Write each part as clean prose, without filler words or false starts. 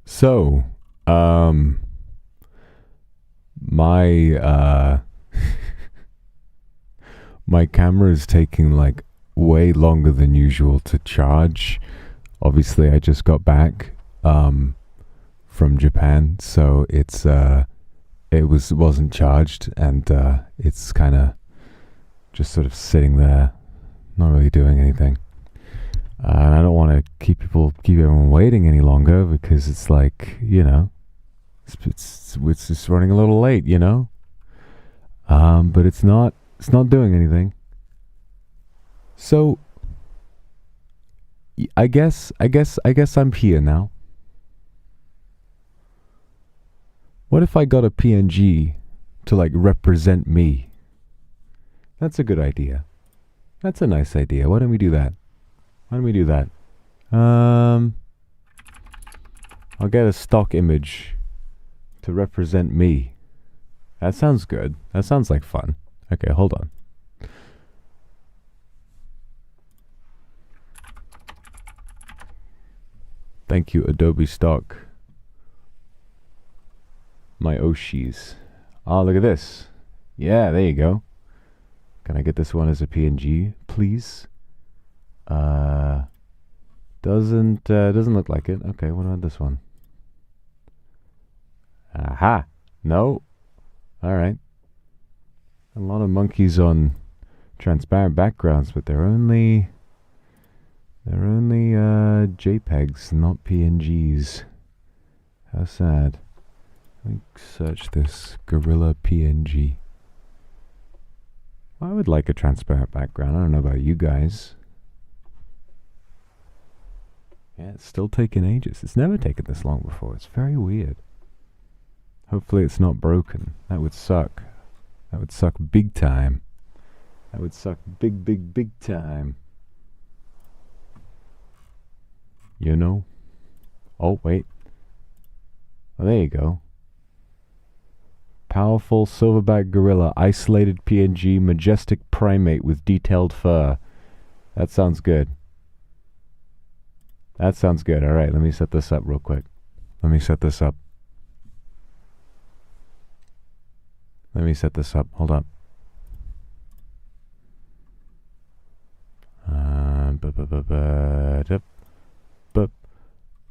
So, my my camera is taking like way longer than usual to charge. Obviously, I just got back from Japan, so it wasn't charged, and it's kind of just sort of sitting there, not really doing anything. And I don't want to keep everyone waiting any longer, because it's like, it's just running a little late, but it's not doing anything. So I guess I'm here now. What if I got a PNG to like represent me? That's a good idea. That's a nice idea. Why don't we do that? I'll get a stock image to represent me. That sounds good. That sounds like fun. Okay, hold on. Thank you, Adobe Stock. My Oshis. Oh, look at this. Yeah, there you go. Can I get this one as a PNG, please? Doesn't look like it. Okay, what about this one? Aha! No. All right. A lot of monkeys on transparent backgrounds, but they're only JPEGs, not PNGs. How sad. Let me search this Gorilla PNG. I would like a transparent background. I don't know about you guys. Yeah, it's still taking ages. It's never taken this long before. It's very weird. Hopefully it's not broken. That would suck. That would suck big time. That would suck big time. You know? Oh, wait. Oh, there you go. Powerful silverback gorilla, isolated PNG, majestic primate with detailed fur. That sounds good. That sounds good. Alright, let me set this up real quick. Let me set this up. Hold up.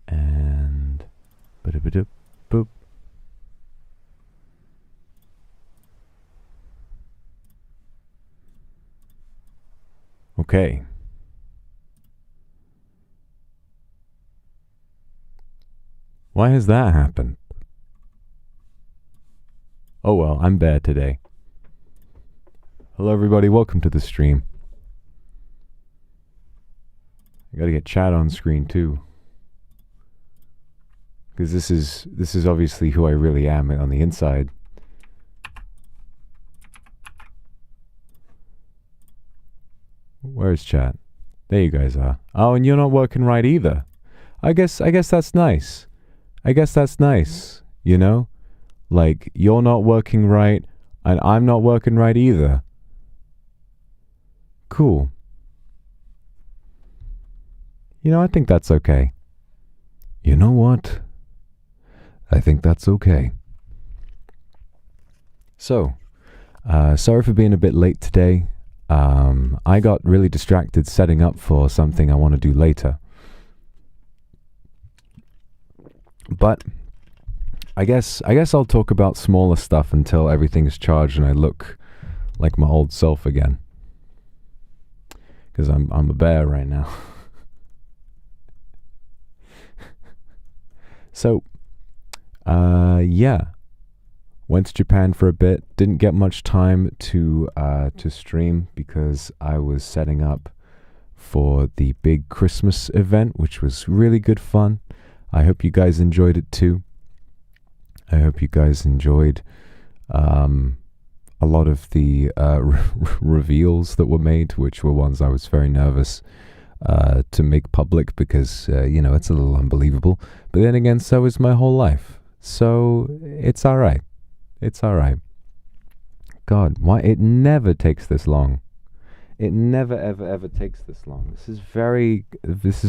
And boop. Okay. Why has that happened? Oh well, I'm bad today. Hello everybody, welcome to the stream. I gotta get chat on screen too. Because this is obviously who I really am on the inside. Where's chat? There you guys are. Oh, and you're not working right either. I guess that's nice. I guess that's nice, you know? Like, you're not working right, and I'm not working right either. Cool. You know, I think that's okay. You know what? I think that's okay. So, sorry for being a bit late today. I got really distracted setting up for something I want to do later. But I guess I'll talk about smaller stuff until everything's charged and I look like my old self again. Because I'm a bear right now. So, yeah. Went to Japan for a bit. Didn't get much time to stream because I was setting up for the big Christmas event, which was really good fun. I hope you guys enjoyed it too. I hope you guys enjoyed a lot of the reveals that were made, which were ones I was very nervous to make public because, you know, it's a little unbelievable. But then again, so is my whole life. So it's all right. It's all right. God, why it never takes this long. It never ever takes this long. This is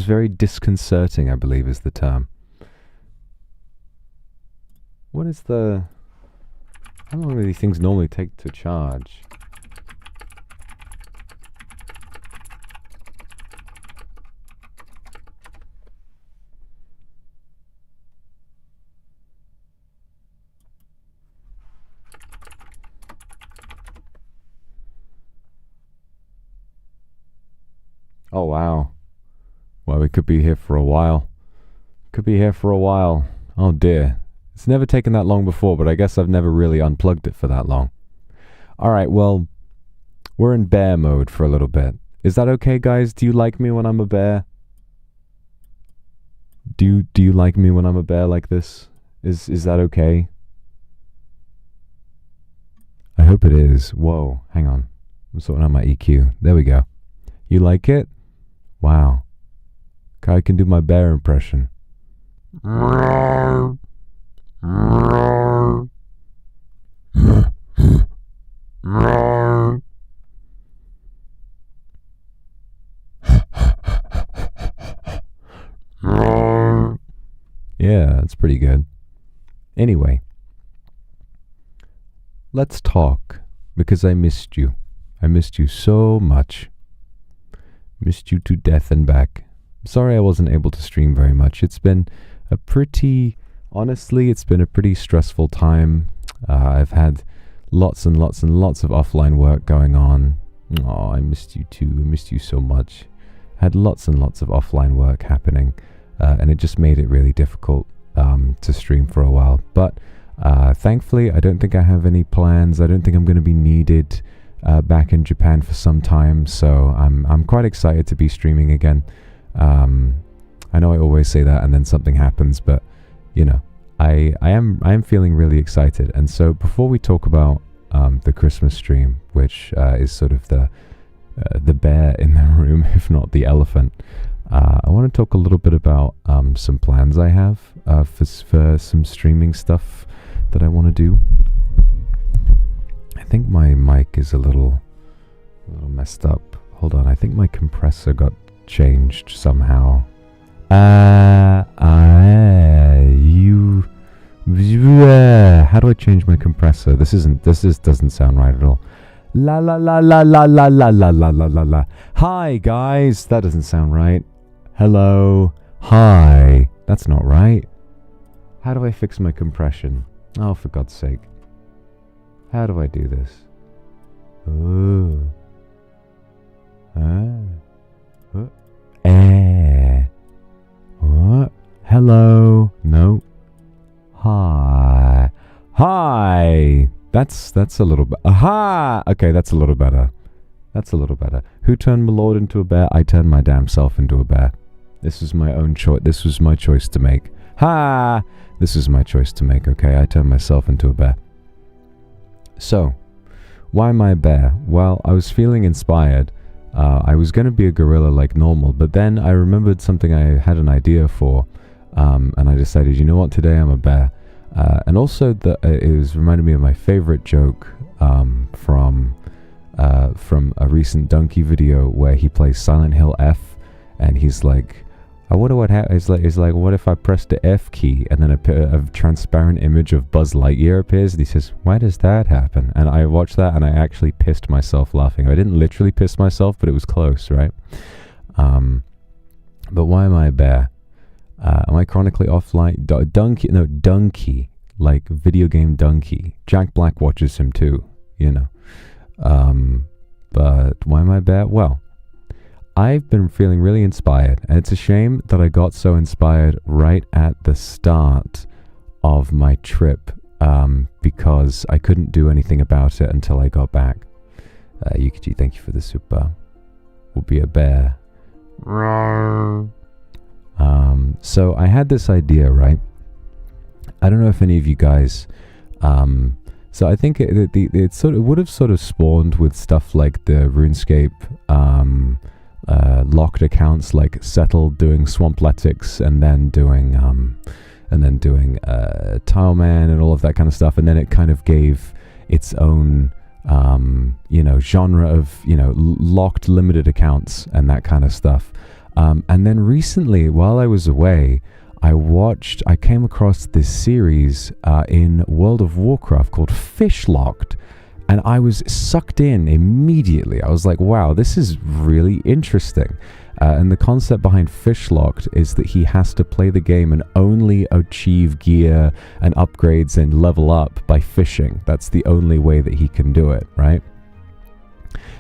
very disconcerting, I believe is the term. What is the... How long do these things normally take to charge? Oh wow. Well, we could be here for a while. Oh dear. It's never taken that long before, but I guess I've never really unplugged it for that long. Alright, well, we're in bear mode for a little bit. Is that okay, guys? Do you like me when I'm a bear? Do you like me when I'm a bear like this? Is that okay? I hope it is. Whoa, hang on. I'm sorting out my EQ. There we go. You like it? Wow. I can do my bear impression. Yeah, that's pretty good. Anyway, let's talk, because I missed you. I missed you so much. Missed you to death and back. Sorry I wasn't able to stream very much. It's been a pretty... Honestly, it's been a pretty stressful time. I've had lots and lots and lots of offline work going on. Oh, I missed you too. I missed you so much. Had lots and lots of offline work happening, and it just made it really difficult to stream for a while. But thankfully, I don't think I have any plans. I don't think I'm going to be needed back in Japan for some time. So I'm quite excited to be streaming again. I know I always say that and then something happens, but you know, I am feeling really excited. And so before we talk about the Christmas stream, which is sort of the bear in the room, if not the elephant. I want to talk a little bit about some plans I have for some streaming stuff that I want to do. I think my mic is a little messed up. Hold on, I think my compressor got changed somehow. How do I change my compressor? This doesn't sound right at all. La la la la la la la la la la la la. Hi guys, that doesn't sound right. Hello. Hi. That's not right. How do I fix my compression? Oh, for God's sake. How do I do this? Oh. What? Hello. No. Hi. Hi. That's a little bit. Aha! Okay, that's a little better. That's a little better. Who turned my lord into a bear? I turned my damn self into a bear. This was my own choice. This was my choice to make. Ha! This is my choice to make, okay? I turned myself into a bear. So, why am I a bear? Well, I was feeling inspired. I was going to be a gorilla like normal, but then I remembered something I had an idea for, and I decided, you know what, today I'm a bear. And also, it was reminded me of my favorite joke from a recent Donkey video where he plays Silent Hill F, and he's like, I wonder what happens. It's like, what if I press the F key and then a transparent image of Buzz Lightyear appears? And he says, why does that happen? And I watched that and I actually pissed myself laughing. I didn't literally piss myself, but it was close, right? But why am I a bear? Am I chronically offline? Donkey, like video game Donkey. Jack Black watches him too, you know. But why am I a bear? Well, I've been feeling really inspired, and it's a shame that I got so inspired right at the start of my trip, because I couldn't do anything about it until I got back. Yukichi, thank you for the super. We'll be a bear. So I had this idea, right? I don't know if any of you guys, so I think it would have sort of spawned with stuff like the RuneScape, locked accounts like Settle doing Swampletics and then doing Tileman and all of that kind of stuff, and then it kind of gave its own genre of locked limited accounts and that kind of stuff. And then recently, while I was away, I came across this series in World of Warcraft called Fishlocked, and I was sucked in immediately. I was like, wow, this is really interesting. And the concept behind Fishlocked is that he has to play the game and only achieve gear and upgrades and level up by fishing. That's the only way that he can do it, right?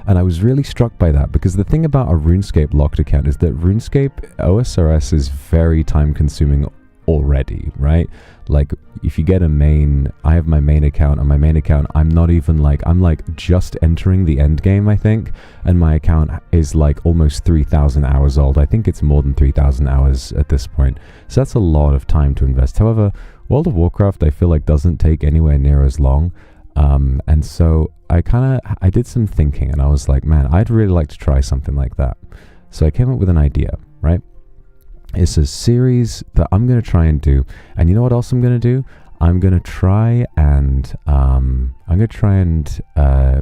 And I was really struck by that, because the thing about a RuneScape locked account is that RuneScape OSRS is very time consuming already, right? Like, if you get I have my main account. On my main account, I'm just entering the end game, I think, and my account is like almost 3,000 hours old. I think it's more than 3,000 hours at this point, so that's a lot of time to invest. However, World of Warcraft, I feel like, doesn't take anywhere near as long, and so I did some thinking, and I was like, man, I'd really like to try something like that. So I came up with an idea, right? It's a series that I'm going to try and do. And you know what else I'm going to do? I'm going to try and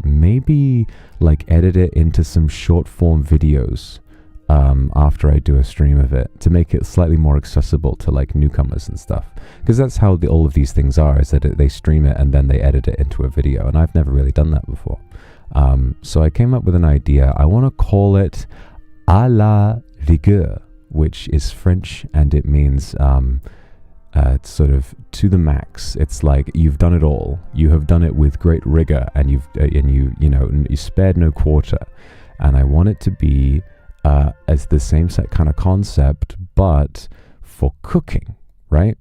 maybe like edit it into some short form videos after I do a stream of it, to make it slightly more accessible to like newcomers and stuff. Because that's how all of these things are, is that they stream it and then they edit it into a video. And I've never really done that before. So I came up with an idea. I want to call it à la rigueur, which is French, and it means it's sort of to the max. It's like you've done it all. You have done it with great rigor, and you spared no quarter. And I want it to be as the same kind of concept, but for cooking, right?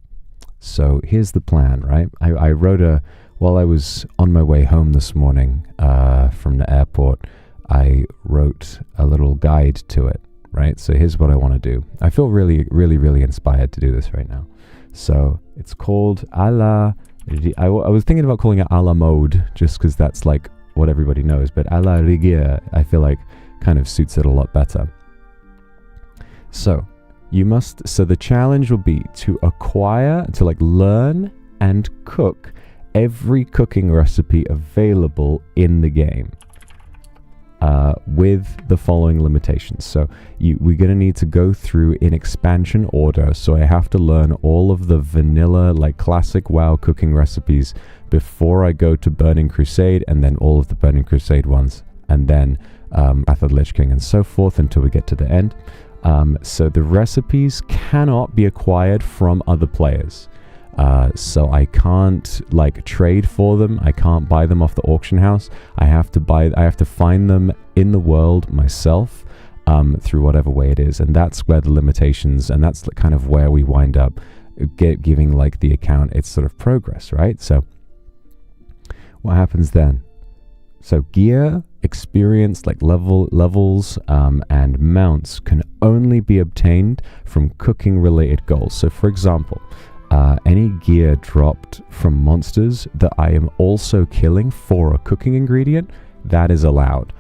So here's the plan, right? I wrote while I was on my way home this morning from the airport, I wrote a little guide to it. Right, so here's what I want to do. I feel really, really, really inspired to do this right now. So it's called à la I was thinking about calling it a la mode, just because that's like what everybody knows, but a la rigueur, I feel like kind of suits it a lot better. So the challenge will be to learn and cook every cooking recipe available in the game. With the following limitations. So we're going to need to go through in expansion order. So I have to learn all of the vanilla, like classic WoW cooking recipes before I go to Burning Crusade, and then all of the Burning Crusade ones, and then Wrath of the Lich King, and so forth until we get to the end. So the recipes cannot be acquired from other players. So I can't like trade for them. I can't buy them off the auction house. I have to find them in the world myself, through whatever way it is. And that's where the limitations, and that's kind of where we wind up giving like the account its sort of progress, right? So what happens then? So gear, experience, like levels, and mounts can only be obtained from cooking related goals. So for example, any gear dropped from monsters that I am also killing for a cooking ingredient, that is allowed.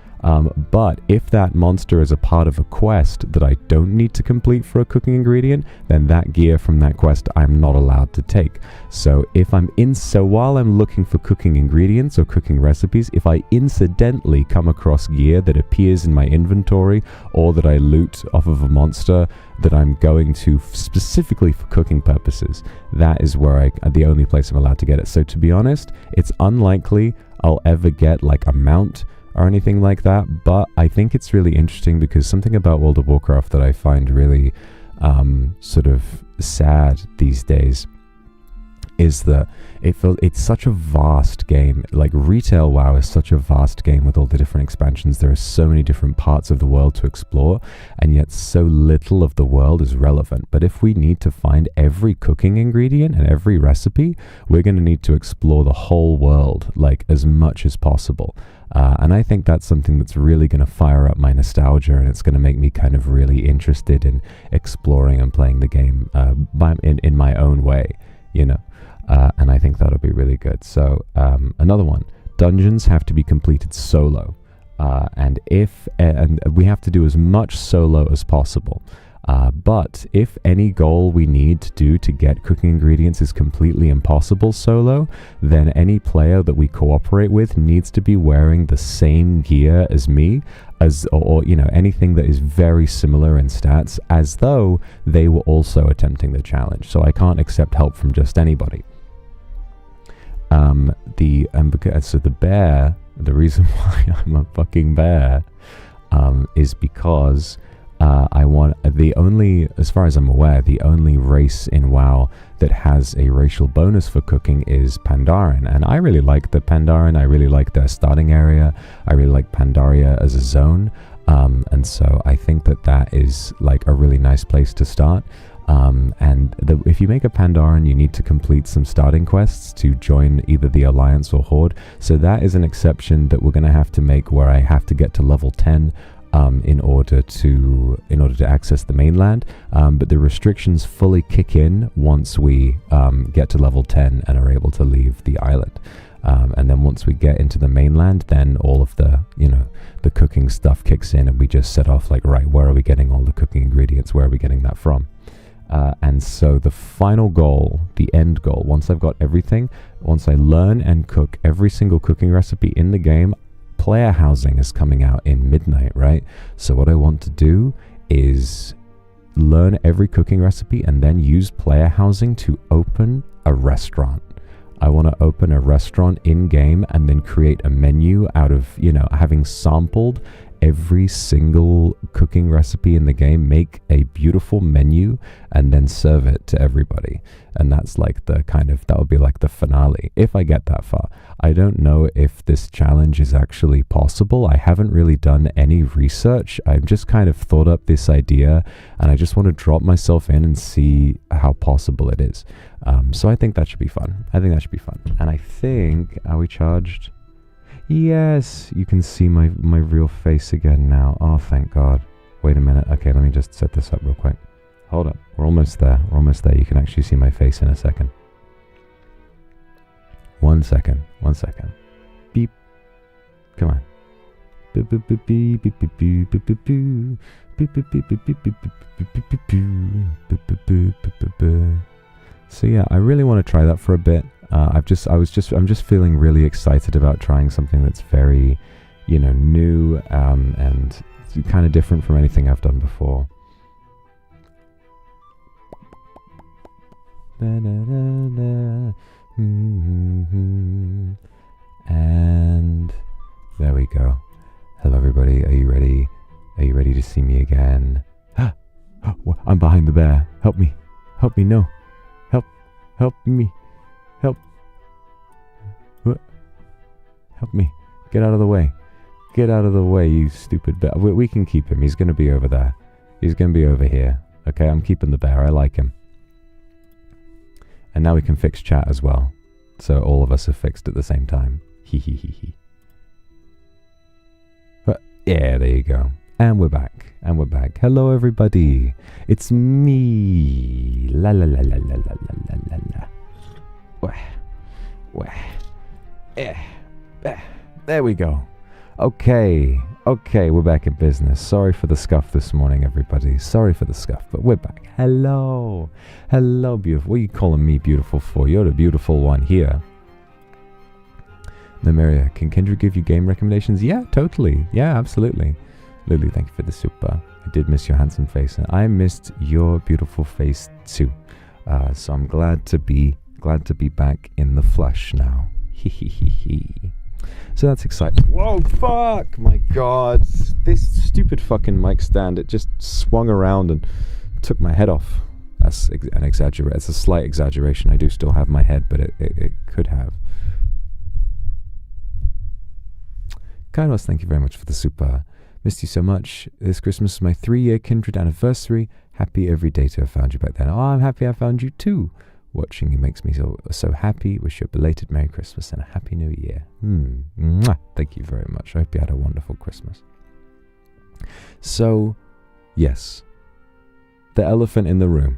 But if that monster is a part of a quest that I don't need to complete for a cooking ingredient, then that gear from that quest I'm not allowed to take. So while I'm looking for cooking ingredients or cooking recipes, if I incidentally come across gear that appears in my inventory or that I loot off of a monster that I'm going to specifically for cooking purposes, that is where the only place I'm allowed to get it. So to be honest, it's unlikely I'll ever get like a mount or anything like that, but I think it's really interesting because something about World of Warcraft that I find really sort of sad these days is that it's such a vast game. Like retail WoW is such a vast game with all the different expansions. There are so many different parts of the world to explore, and yet so little of the world is relevant. But if we need to find every cooking ingredient and every recipe, we're going to need to explore the whole world like as much as possible. And I think that's something that's really going to fire up my nostalgia, and it's going to make me kind of really interested in exploring and playing the game in my own way, you know. And I think that'll be really good. So another one, dungeons have to be completed solo, and we have to do as much solo as possible. But if any goal we need to do to get cooking ingredients is completely impossible solo, then any player that we cooperate with needs to be wearing the same gear as me, or you know, anything that is very similar in stats, as though they were also attempting the challenge. So I can't accept help from just anybody. So the bear, the reason why I'm a fucking bear, is because as far as I'm aware, the only race in WoW that has a racial bonus for cooking is Pandaren. And I really like the Pandaren. I really like their starting area. I really like Pandaria as a zone. And so I think that is like a really nice place to start. If you make a Pandaren, you need to complete some starting quests to join either the Alliance or Horde. So that is an exception that we're going to have to make, where I have to get to level 10 in order to access the mainland. But the restrictions fully kick in once we get to level 10 and are able to leave the island. And then once we get into the mainland, then all of the cooking stuff kicks in, and we just set off like, right, where are we getting all the cooking ingredients? Where are we getting that from? And so the final goal, the end goal, once I've got everything, once I learn and cook every single cooking recipe in the game, player housing is coming out in midnight, right? So what I want to do is learn every cooking recipe and then use player housing to open a restaurant. I want to open a restaurant in-game and then create a menu out of, having sampled every single cooking recipe in the game, make a beautiful menu, and then serve it to everybody. And that's like that would be like the finale, if I get that far. I don't know if this challenge is actually possible. I haven't really done any research. I've just kind of thought up this idea, and I just want to drop myself in and see how possible it is. So I think that should be fun. And I think, are we charged? Yes, you can see my real face again now. Oh, thank God. Wait a minute. Okay, let me just set this up real quick. Hold up. We're almost there. You can actually see my face in a second. 1 second. 1 second. Beep. Come on. Beep, beep, beep, beep, beep, beep, beep, beep, beep, beep. Beep, beep, beep, beep, beep, beep, beep, beep, beep, beep, beep, beep, beep, beep, beep. So yeah, I really want to try that for a bit. I'm just feeling really excited about trying something that's very, new, and kind of different from anything I've done before. And there we go. Hello everybody, are you ready? Are you ready to see me again? I'm behind the bear. Help me. Help me, no. Help me. Help. What? Help me. Get out of the way. Get out of the way, you stupid bear. We can keep him. He's going to be over there. He's going to be over here. Okay, I'm keeping the bear. I like him. And now we can fix chat as well. So all of us are fixed at the same time. Hee hee hee hee. But yeah, there you go. And we're back. And we're back. Hello everybody. It's me. La la la la la la la la la. Wah. Wah. There we go. Okay, we're back in business. Sorry for the scuff this morning, everybody. Sorry for the scuff, but we're back. Hello, beautiful. What are you calling me beautiful for? You're the beautiful one here. Namaria, can Kendra give you game recommendations? Yeah, totally. Yeah, absolutely. Lulu, thank you for the super. I did miss your handsome face, and I missed your beautiful face too. So I'm glad to be back in the flesh now. Hee hee hee hee. So that's exciting. Whoa, fuck! My god. This stupid fucking mic stand, it just swung around and took my head off. That's an exaggeration. It's a slight exaggeration. I do still have my head, but it could have. Kairos, thank you very much for the super. Missed you so much. This Christmas is my 3-year Kindred anniversary. Happy every day to have found you back then. Oh, I'm happy I found you too. Watching you makes me so happy. Wish you a belated Merry Christmas and a Happy New Year. Mwah. Thank you very much. I hope you had a wonderful Christmas. So, yes, the elephant in the room.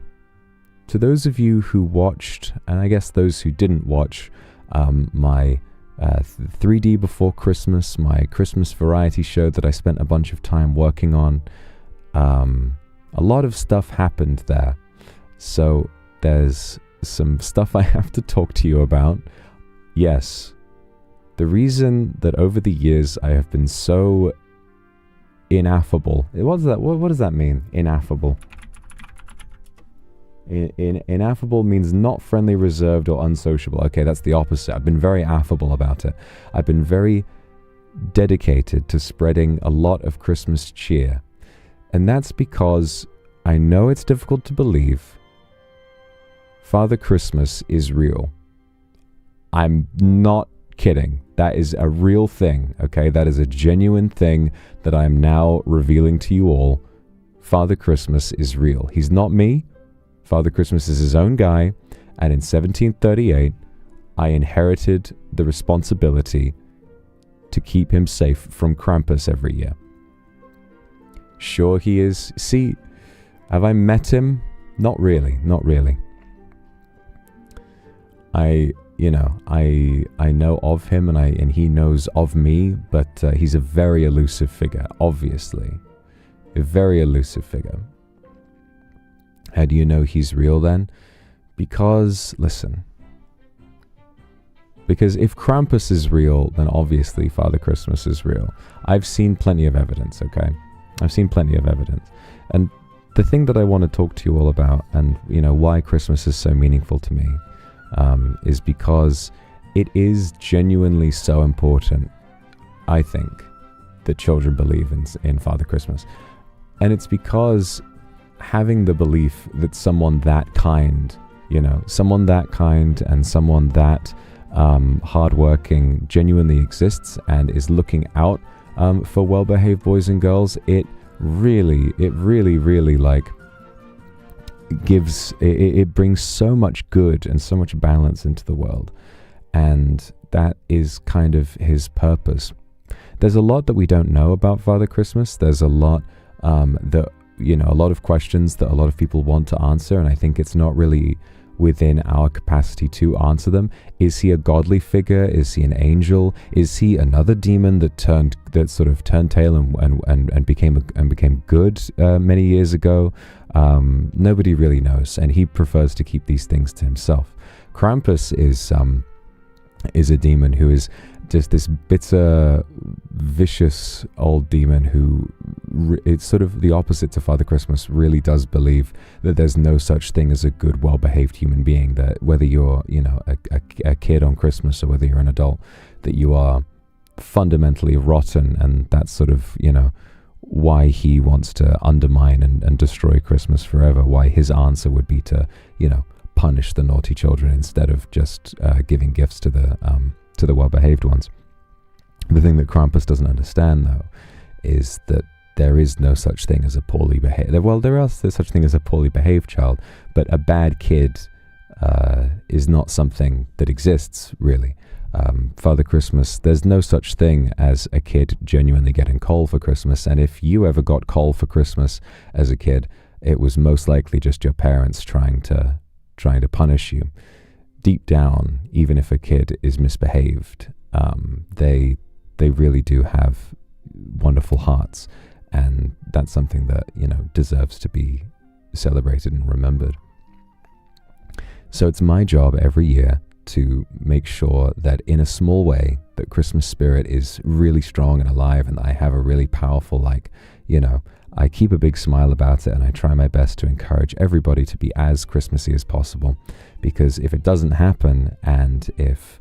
To those of you who watched, and I guess those who didn't watch, my 3D Before Christmas, my Christmas variety show that I spent a bunch of time working on, a lot of stuff happened there. So there's some stuff I have to talk to you about. Yes, the reason that over the years I have been so ineffable. What does that mean? Ineffable. Ineffable means not friendly, reserved, or unsociable. Okay, that's the opposite. I've been very affable about it. I've been very dedicated to spreading a lot of Christmas cheer. And that's because I know it's difficult to believe. Father Christmas is real. I'm not kidding. That is a real thing, okay? That is a genuine thing that I am now revealing to you all. Father Christmas is real. He's not me. Father Christmas is his own guy. And in 1738, I inherited the responsibility to keep him safe from Krampus every year. Sure he is. See, have I met him? Not really. Not really. I know of him and he knows of me, but he's a very elusive figure, obviously. A very elusive figure. How do you know he's real then? Because, listen. Because if Krampus is real, then obviously Father Christmas is real. I've seen plenty of evidence, okay? I've seen plenty of evidence. And the thing that I want to talk to you all about, and, why Christmas is so meaningful to me, is because it is genuinely so important, I think, that children believe in Father Christmas. And it's because having the belief that someone that kind, someone that kind and someone that hardworking genuinely exists and is looking out for well-behaved boys and girls, it really like it brings so much good and so much balance into the world. And that is kind of his purpose. There's a lot that we don't know about Father Christmas. There's a lot a lot of questions that a lot of people want to answer, and I think it's not really within our capacity to answer them. Is he a godly figure? Is he an angel? Is he another demon that sort of turned tail and became good many years ago? Nobody really knows, and he prefers to keep these things to himself. Krampus is a demon who is just this bitter, vicious old demon who it's sort of the opposite to Father Christmas, really does believe that there's no such thing as a good, well-behaved human being, that whether you're, a kid on Christmas or whether you're an adult, that you are fundamentally rotten, and that's sort of, why he wants to undermine and destroy Christmas forever, why his answer would be to, punish the naughty children instead of just giving gifts to the well-behaved ones. The thing that Krampus doesn't understand, though, is that there is no such thing as a poorly behaved... Well, there's such thing as a poorly behaved child, but a bad kid is not something that exists, really. Father Christmas, there's no such thing as a kid genuinely getting coal for Christmas, and if you ever got coal for Christmas as a kid, it was most likely just your parents trying to punish you. Deep down, even if a kid is misbehaved, they really do have wonderful hearts, and that's something that deserves to be celebrated and remembered. So it's my job every year to make sure that in a small way that Christmas spirit is really strong and alive, and that I have a really powerful, I keep a big smile about it, and I try my best to encourage everybody to be as Christmassy as possible. Because if it doesn't happen, and if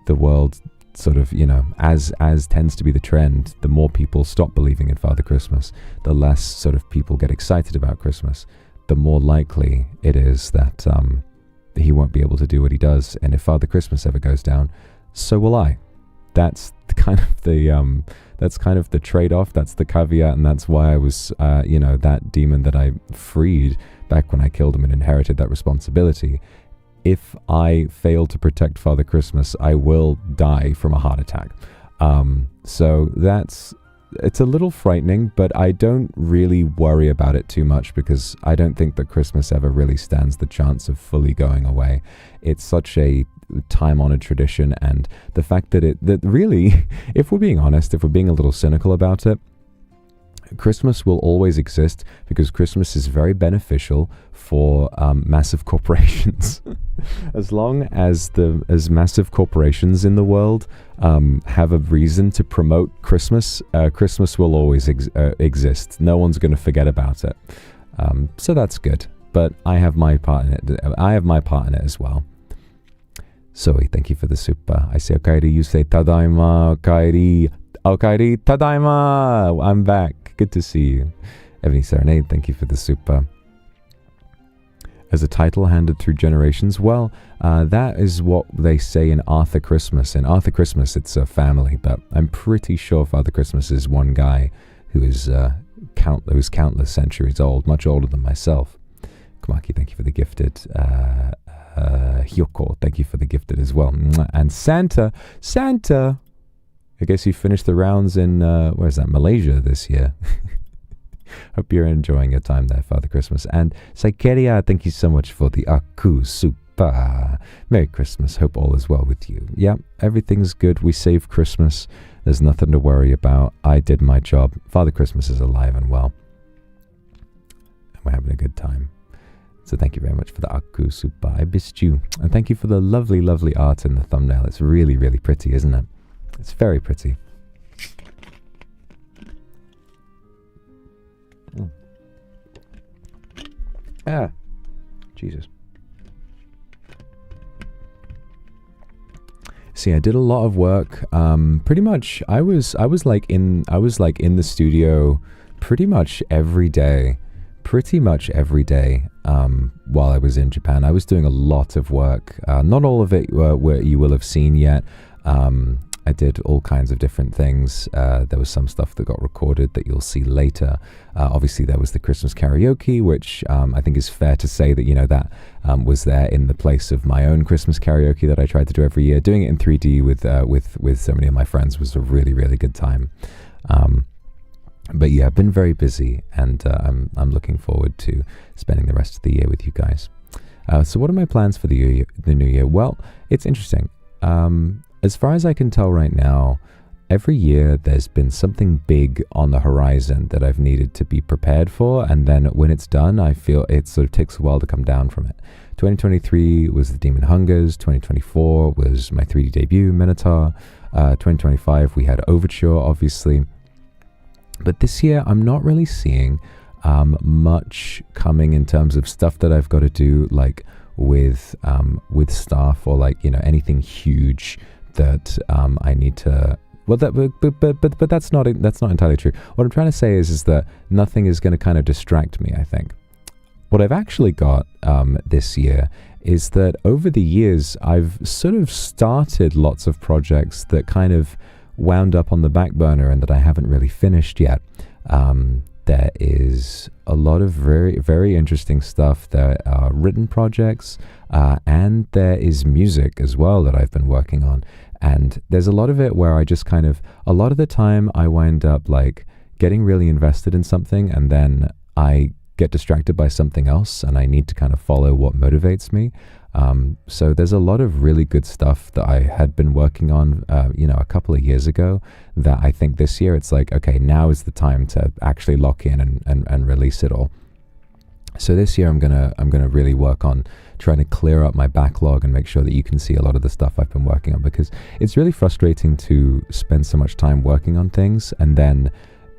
the world sort of, as tends to be the trend, the more people stop believing in Father Christmas, the less sort of people get excited about Christmas, the more likely it is that he won't be able to do what he does. And if Father Christmas ever goes down, so will I. That's kind of the trade-off. That's the caveat, and that's why I was, that demon that I freed back when I killed him and inherited that responsibility. If I fail to protect Father Christmas, I will die from a heart attack. So it's a little frightening, but I don't really worry about it too much, because I don't think that Christmas ever really stands the chance of fully going away. It's such a time-honored tradition, and the fact that really, if we're being honest, if we're being a little cynical about it, Christmas will always exist because Christmas is very beneficial for massive corporations. As long as massive corporations in the world have a reason to promote Christmas, Christmas will always exist. No one's going to forget about it. So that's good. But I have my part in it. I have my part in it as well. Zoe, thank you for the super. I say okaeri, you say tadaima, okaeri, okaeri, tadaima. I'm back. Good to see you. Ebony Serenade, thank you for the super. As a title handed through generations, well, that is what they say in Arthur Christmas. In Arthur Christmas, it's a family, but I'm pretty sure Father Christmas is one guy who is countless centuries old, much older than myself. Kumaki, thank you for the gifted. Hyoko, thank you for the gifted as well. And Santa, I guess you finished the rounds in, Malaysia this year. Hope you're enjoying your time there, Father Christmas. And Saikeria, thank you so much for the Aku Super. Merry Christmas. Hope all is well with you. Yeah, everything's good. We saved Christmas. There's nothing to worry about. I did my job. Father Christmas is alive and well. And we're having a good time. So thank you very much for the Aku Super. I missed you. And thank you for the lovely, lovely art in the thumbnail. It's really, really pretty, isn't it? It's very pretty. Ah, Jesus. See, I did a lot of work. Pretty much, I was like in the studio pretty much every day. While I was in Japan, I was doing a lot of work. Not all of it where you will have seen yet. I did all kinds of different things. There was some stuff that got recorded that you'll see later. Obviously, there was the Christmas karaoke, which I think is fair to say that, that was there in the place of my own Christmas karaoke that I tried to do every year. Doing it in 3D with so many of my friends was a really, really good time. But yeah, I've been very busy, and I'm looking forward to spending the rest of the year with you guys. So what are my plans for the new year? Well, it's interesting. As far as I can tell right now, every year there's been something big on the horizon that I've needed to be prepared for, and then when it's done, I feel it sort of takes a while to come down from it. 2023 was the Demon Hungers, 2024 was my 3D debut, Minotaur, 2025 we had Overture, obviously. But this year, I'm not really seeing much coming in terms of stuff that I've got to do, like with staff, or like, you know, anything huge that I need to. Well, but that's not entirely true. What I'm trying to say is that nothing is going to kind of distract me, I think. What I've actually got this year is that over the years, I've sort of started lots of projects that kind of wound up on the back burner and that I haven't really finished yet. There is a lot of very, very interesting stuff. There are written projects, and there is music as well that I've been working on. And there's a lot of it where I just kind of, a lot of the time I wind up like getting really invested in something, and then I get distracted by something else, and I need to kind of follow what motivates me. So there's a lot of really good stuff that I had been working on, you know, a couple of years ago, that I think this year it's like, okay, now is the time to actually lock in and release it all. So this year I'm gonna really work on trying to clear up my backlog and make sure that you can see a lot of the stuff I've been working on, because it's really frustrating to spend so much time working on things, and then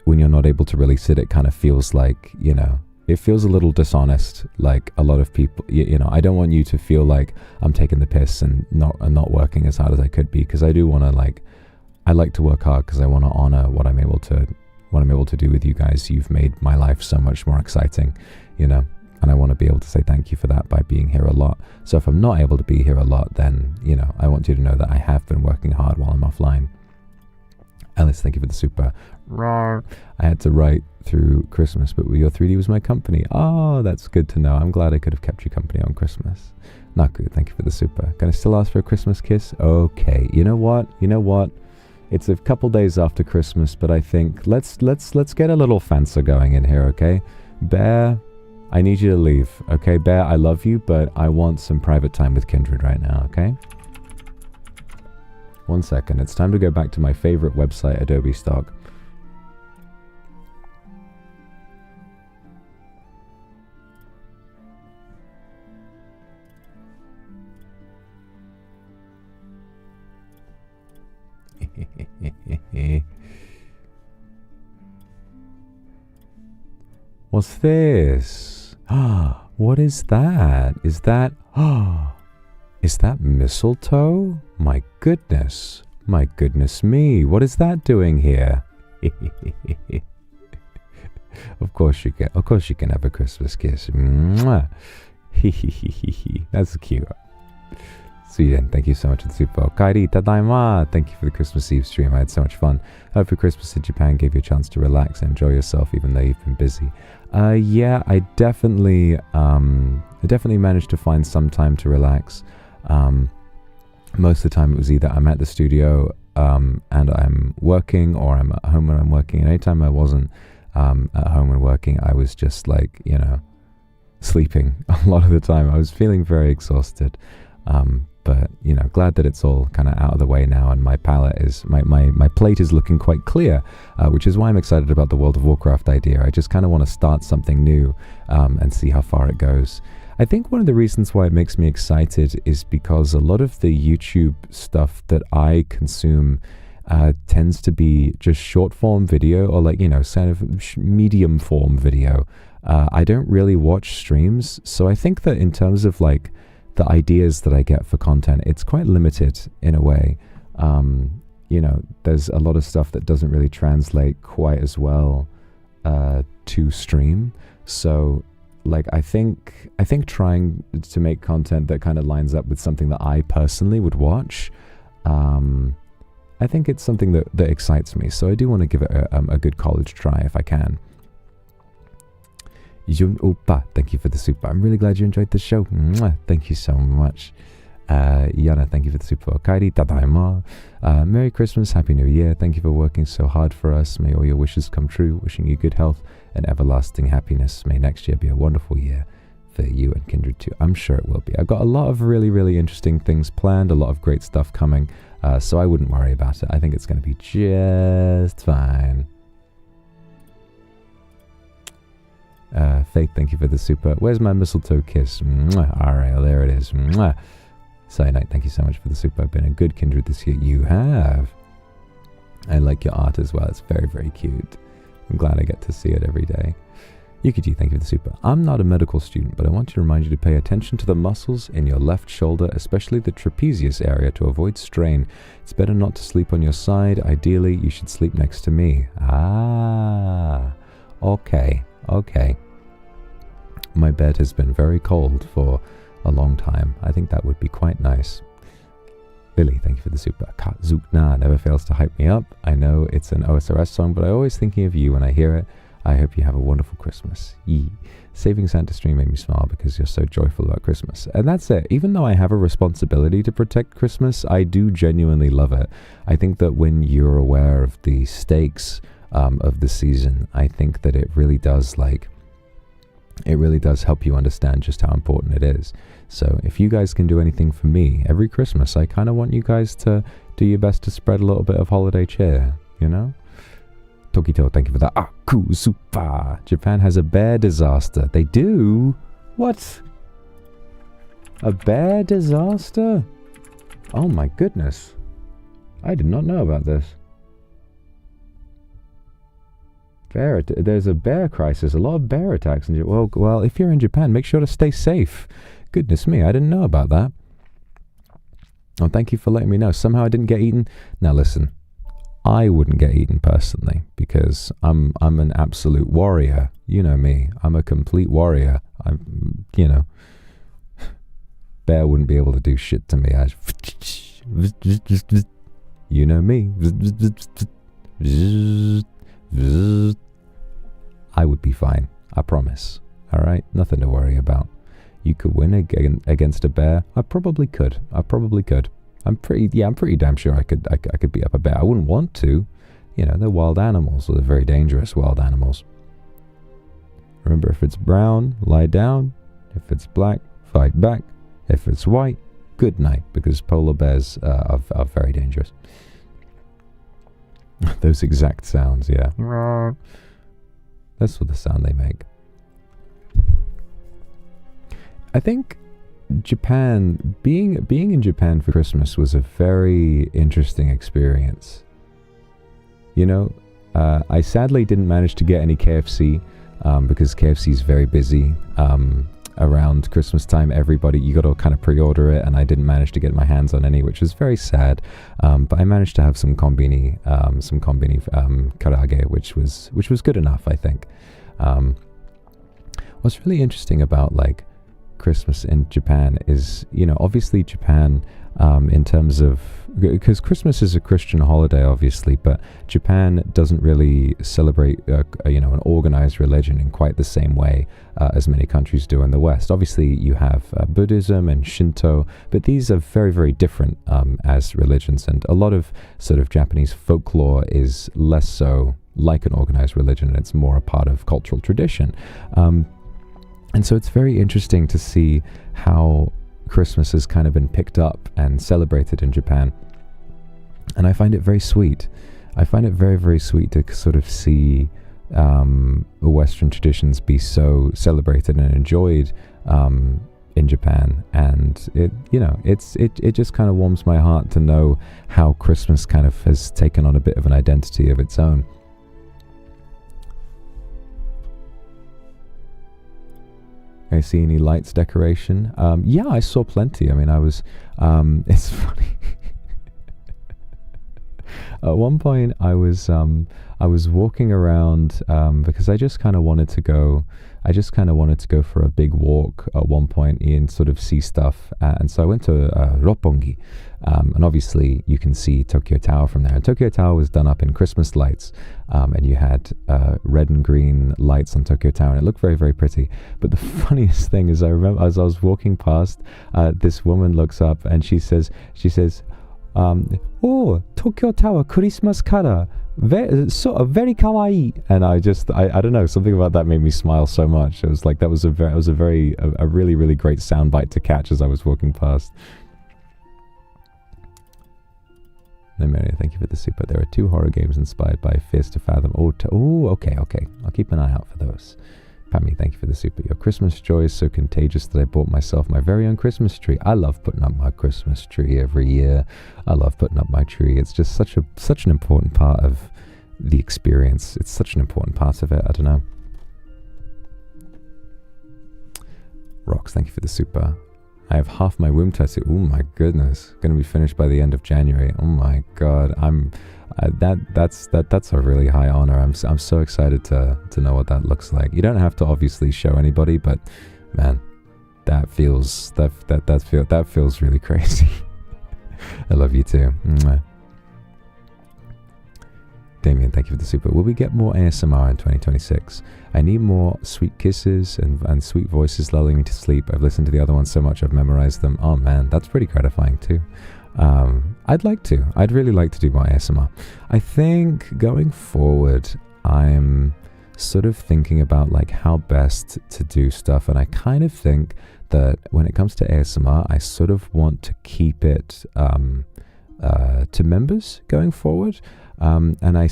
when you're not able to release it, it kind of feels like, you know, it feels a little dishonest. Like a lot of people, you know, I don't want you to feel like I'm taking the piss and not working as hard as I could be, because I do want to, like, I like to work hard because I want to honor what I'm able to do with you guys. You've made my life so much more exciting, you know, and I want to be able to say thank you for that by being here a lot. So if I'm not able to be here a lot, then, you know, I want you to know that I have been working hard while I'm offline. Alice, thank you for the super. I had to write through Christmas, but your 3D was my company. Oh, that's good to know. I'm glad I could have kept you company on Christmas. Naku, thank you for the super. Can I still ask for a Christmas kiss? Okay. You know what? It's a couple days after Christmas, but I think let's get a little fancy going in here, okay? Bear, I need you to leave. Okay, Bear, I love you, but I want some private time with Kindred right now, okay? 1 second. It's time to go back to my favorite website, Adobe Stock. What's this? What is that? Is that mistletoe? My goodness me. What is that doing here? Of course you can have a Christmas kiss. Mwah. That's cute. Sweden, thank you so much for the super. Kairi, tadaima! Thank you for the Christmas Eve stream. I had so much fun. Hope your Christmas in Japan gave you a chance to relax and enjoy yourself, even though you've been busy. Yeah, I definitely managed to find some time to relax. Most of the time it was either I'm at the studio and I'm working, or I'm at home when I'm working. And anytime I wasn't at home and working, I was just like, you know, sleeping a lot of the time. I was feeling very exhausted. But, you know, glad that it's all kind of out of the way now, and my palette is, my plate is looking quite clear, which is why I'm excited about the World of Warcraft idea. I just kind of want to start something new and see how far it goes. I think one of the reasons why it makes me excited is because a lot of the YouTube stuff that I consume tends to be just short form video, or like, you know, kind of medium form video. I don't really watch streams, so I think that in terms of like the ideas that I get for content, it's quite limited in a way. You know, there's a lot of stuff that doesn't really translate quite as well to stream. So like, I think trying to make content that kind of lines up with something that I personally would watch, I think it's something that excites me. So I do want to give it a good college try if I can. Yun Opa, thank you for the super. I'm really glad you enjoyed the show. Mwah, thank you so much. Yana, thank you for the super. Kairi, tadaima. Merry Christmas, Happy New Year. Thank you for working so hard for us. May all your wishes come true. Wishing you good health and everlasting happiness. May next year be a wonderful year for you and Kindred too. I'm sure it will be. I've got a lot of really, really interesting things planned, a lot of great stuff coming, so I wouldn't worry about it. I think it's going to be just fine. Faith, thank you for the super. Where's my mistletoe kiss? Alright, well, there it is. Cyanite, thank you so much for the super. Been a good Kindred this year. You have. I like your art as well. It's very, very cute. I'm glad I get to see it every day. Yukiji, thank you for the super. I'm not a medical student, but I want to remind you to pay attention to the muscles in your left shoulder, especially the trapezius area, to avoid strain. It's better not to sleep on your side. Ideally, you should sleep next to me. Ah, okay. My bed has been very cold for a long time. I think that would be quite nice. Lily, thank you for the super. Kazukna never fails to hype me up. I know it's an OSRS song, but I'm always thinking of you when I hear it. I hope you have a wonderful Christmas. Yee. Saving Santa stream made me smile because you're so joyful about Christmas. And that's it. Even though I have a responsibility to protect Christmas, I do genuinely love it. I think that when you're aware of the stakes of the season, I think that it really does help you understand just how important it is. So if you guys can do anything for me every Christmas, I kind of want you guys to do your best to spread a little bit of holiday cheer, you know? Tokito, thank you for that. Aku super. Japan has a bear disaster. They do? What? A bear disaster? Oh my goodness. I did not know about this. There's a bear crisis, a lot of bear attacks. Well, if you're in Japan, make sure to stay safe. Goodness me, I didn't know about that. Oh, thank you for letting me know. Somehow I didn't get eaten. Now listen, I wouldn't get eaten personally because I'm an absolute warrior. You know me. I'm a complete warrior. Bear wouldn't be able to do shit to me. You know me. I would be fine. I promise. Alright? Nothing to worry about. You could win against a bear. I probably could. I'm pretty damn sure I could beat up a bear. I wouldn't want to. You know, they're wild animals. They're very dangerous wild animals. Remember, if it's brown, lie down. If it's black, fight back. If it's white, good night, because polar bears are very dangerous. Those exact sounds, yeah. That's what the sound they make. I think Japan, being in Japan for Christmas was a very interesting experience. You know, I sadly didn't manage to get any KFC because KFC is very busy around Christmas time. You got to kind of pre-order it, and I didn't manage to get my hands on any, which was very sad. But I managed to have some konbini karage, which was good enough, I think. What's really interesting about like Christmas in Japan is, you know, obviously Japan, in terms of, because Christmas is a Christian holiday, obviously, but Japan doesn't really celebrate, an organized religion in quite the same way as many countries do in the West. Obviously, you have Buddhism and Shinto, but these are very, very different as religions, and a lot of sort of Japanese folklore is less so like an organized religion, and it's more a part of cultural tradition. And so it's very interesting to see how Christmas has kind of been picked up and celebrated in Japan. And I find it very sweet. I find it very, very sweet to sort of see Western traditions be so celebrated and enjoyed in Japan. And it just kind of warms my heart to know how Christmas kind of has taken on a bit of an identity of its own. I see any lights decoration? Yeah, I saw plenty. I mean, I was, it's funny. At one point I was walking around, because I just kind of wanted to go for a big walk at one point and sort of see stuff. And so I went to Roppongi, and obviously you can see Tokyo Tower from there. And Tokyo Tower was done up in Christmas lights, and you had red and green lights on Tokyo Tower, and it looked very, very pretty. But the funniest thing is, I remember as I was walking past, this woman looks up and she says, "Oh, Tokyo Tower Christmas color. sort of very kawaii, and I don't know, something about that made me smile so much. It was like that was a really really great soundbite to catch as I was walking past. No, Mary, thank you for the super. There are 2 horror games inspired by Fears to Fathom. Oh, okay. I'll keep an eye out for those. Pammy, thank you for the super. Your Christmas joy is so contagious that I bought myself my very own Christmas tree. I love putting up my Christmas tree every year. I love putting up my tree. It's just such an important part of the experience. It's such an important part of it. I don't know. Rox, thank you for the super. I have half my womb tattoo. Oh my goodness, going to be finished by the end of January. Oh my god, that's a really high honor. I'm so excited to know what that looks like. You don't have to obviously show anybody, but man, that feels really crazy. I love you too. Mwah. Damien, thank you for the super. Will we get more ASMR in 2026? I need more sweet kisses and sweet voices lulling me to sleep. I've listened to the other ones so much I've memorized them. Oh man, that's pretty gratifying too. I'd really like to do more ASMR. I think going forward, I'm sort of thinking about like how best to do stuff, and I kind of think that when it comes to ASMR, I sort of want to keep it to members going forward. And I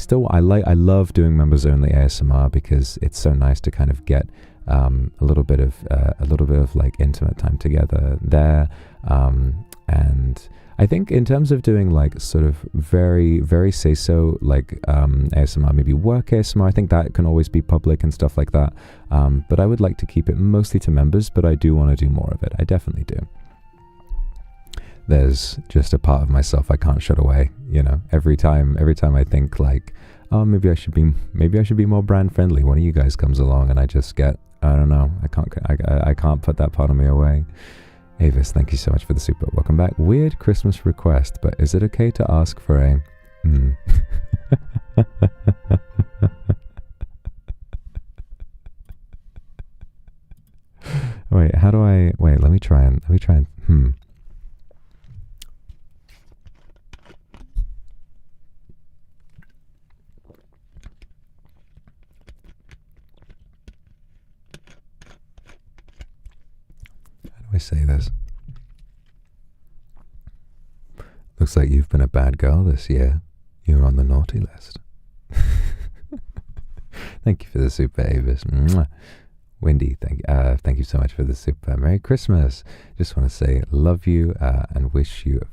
love doing members only ASMR because it's so nice to kind of get a little bit of like intimate time together there. And I think in terms of doing like sort of very, very say so like ASMR, maybe work ASMR, I think that can always be public and stuff like that. But I would like to keep it mostly to members, but I do want to do more of it. I definitely do. There's just a part of myself I can't shut away, you know. Every time I think like, oh, maybe I should be more brand friendly, one of you guys comes along and I just get, I don't know, I can't put that part of me away. Avis, thank you so much for the super. Welcome back. Weird Christmas request, but is it okay to ask for a Wait, how do I let me try and I say this. Looks like you've been a bad girl this year. You're on the naughty list. Thank you for the super, Avis. Mwah. Wendy, thank you so much for the super. Merry Christmas. Just want to say love you and wish you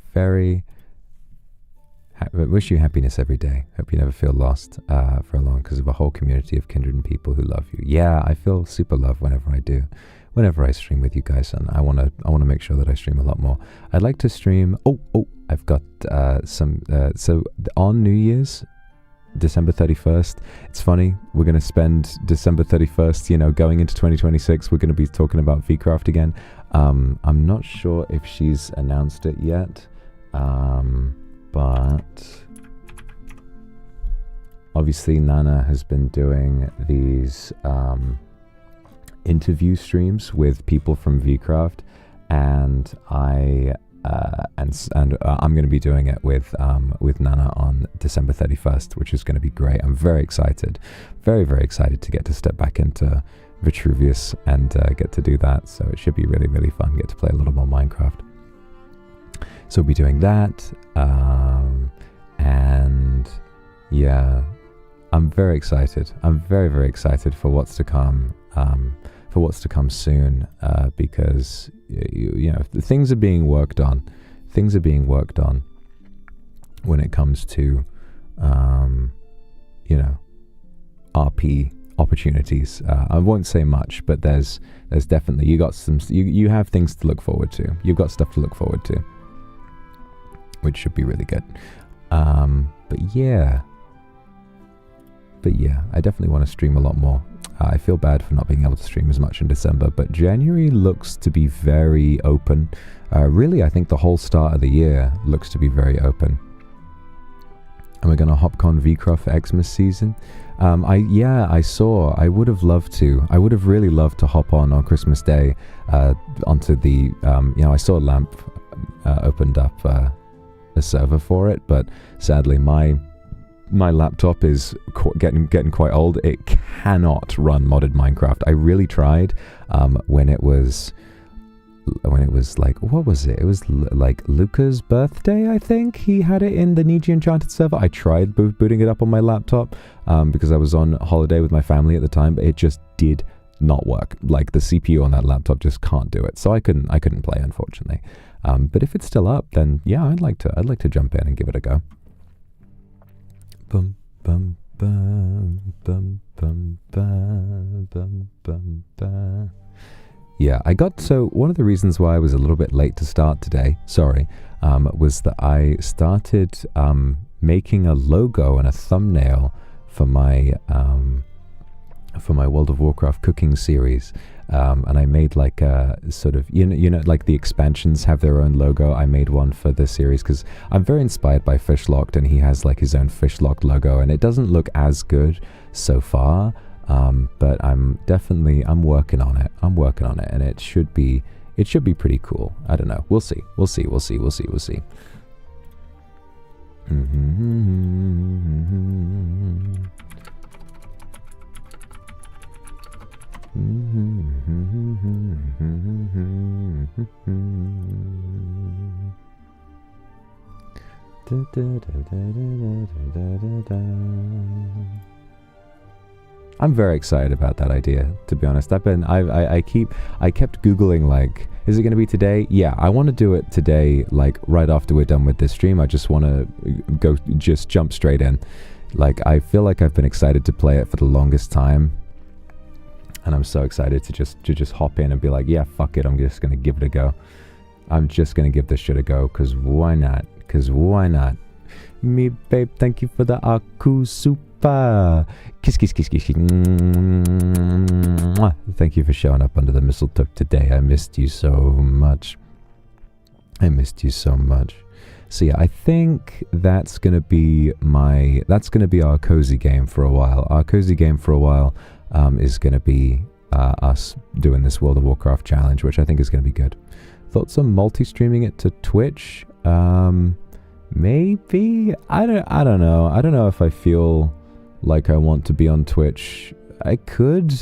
happiness every day. Hope you never feel lost for long because of a whole community of kindred and people who love you. Yeah, I feel super loved whenever I do. Whenever I stream with you guys, and I want to make sure that I stream a lot more. I'd like to stream. I've got so on New Year's, December 31st. It's funny. We're gonna spend December 31st. You know, going into 2026, we're gonna be talking about VCraft again. I'm not sure if she's announced it yet, but obviously Nana has been doing these interview streams with people from VCraft, and I'm going to be doing it with Nana on December 31st, which is going to be great. I'm very excited, very excited to get to step back into Vitruvius and get to do that. So it should be really, really fun. Get to play a little more Minecraft. So we'll be doing that, and yeah, I'm very excited. I'm very excited for what's to come. For what's to come soon, because you know, things are being worked on. Things are being worked on when it comes to you know, RP opportunities. I won't say much, but there's definitely you have things to look forward to. You've got stuff to look forward to, which should be really good. But yeah, I definitely want to stream a lot more. I feel bad for not being able to stream as much in December, but January looks to be very open. Really, I think the whole start of the year looks to be very open. And we're going to hopcon VCraft for Xmas season. I saw. I would have loved to. I would have really loved to hop on Christmas Day onto the. You know, I saw Lamp opened up a server for it, but sadly my my laptop is getting quite old. It cannot run modded Minecraft. I really tried when it was like, what was it? It was like Luca's birthday, I think. He had it in the NIJISANJI Enchanted server. I tried booting it up on my laptop because I was on holiday with my family at the time, but it just did not work. Like the CPU on that laptop just can't do it. So I couldn't play, unfortunately. But if it's still up, then yeah, I'd like to jump in and give it a go. Bum bum bum bum bum bum bum bum bum. Yeah, so one of the reasons why I was a little bit late to start today, sorry, was that I started making a logo and a thumbnail for my World of Warcraft cooking series, and I made like a sort of, you know, like the expansions have their own logo. I made one for the series because I'm very inspired by Fishlocked, and he has like his own Fishlocked logo, and it doesn't look as good so far. But I'm working on it. And it should be pretty cool. I don't know. We'll see. I'm very excited about that idea, to be honest. I kept Googling, like, is it going to be today? Yeah, I want to do it today, like, right after we're done with this stream. I just want to just jump straight in. Like, I feel like I've been excited to play it for the longest time. And I'm so excited to just hop in and be like, yeah, fuck it, I'm just going to give it a go. I'm just going to give this shit a go, because why not? Me, babe, thank you for the Aku Super. Kiss, kiss, kiss, kiss. Mwah. Thank you for showing up under the mistletoe today. I missed you so much. So yeah, I think that's gonna be our cozy game for a while. Our cozy game for a while is gonna be us doing this World of Warcraft challenge, which I think is gonna be good. Thoughts on multi-streaming it to Twitch? Maybe. I don't know. I don't know if I feel like I want to be on Twitch. I could.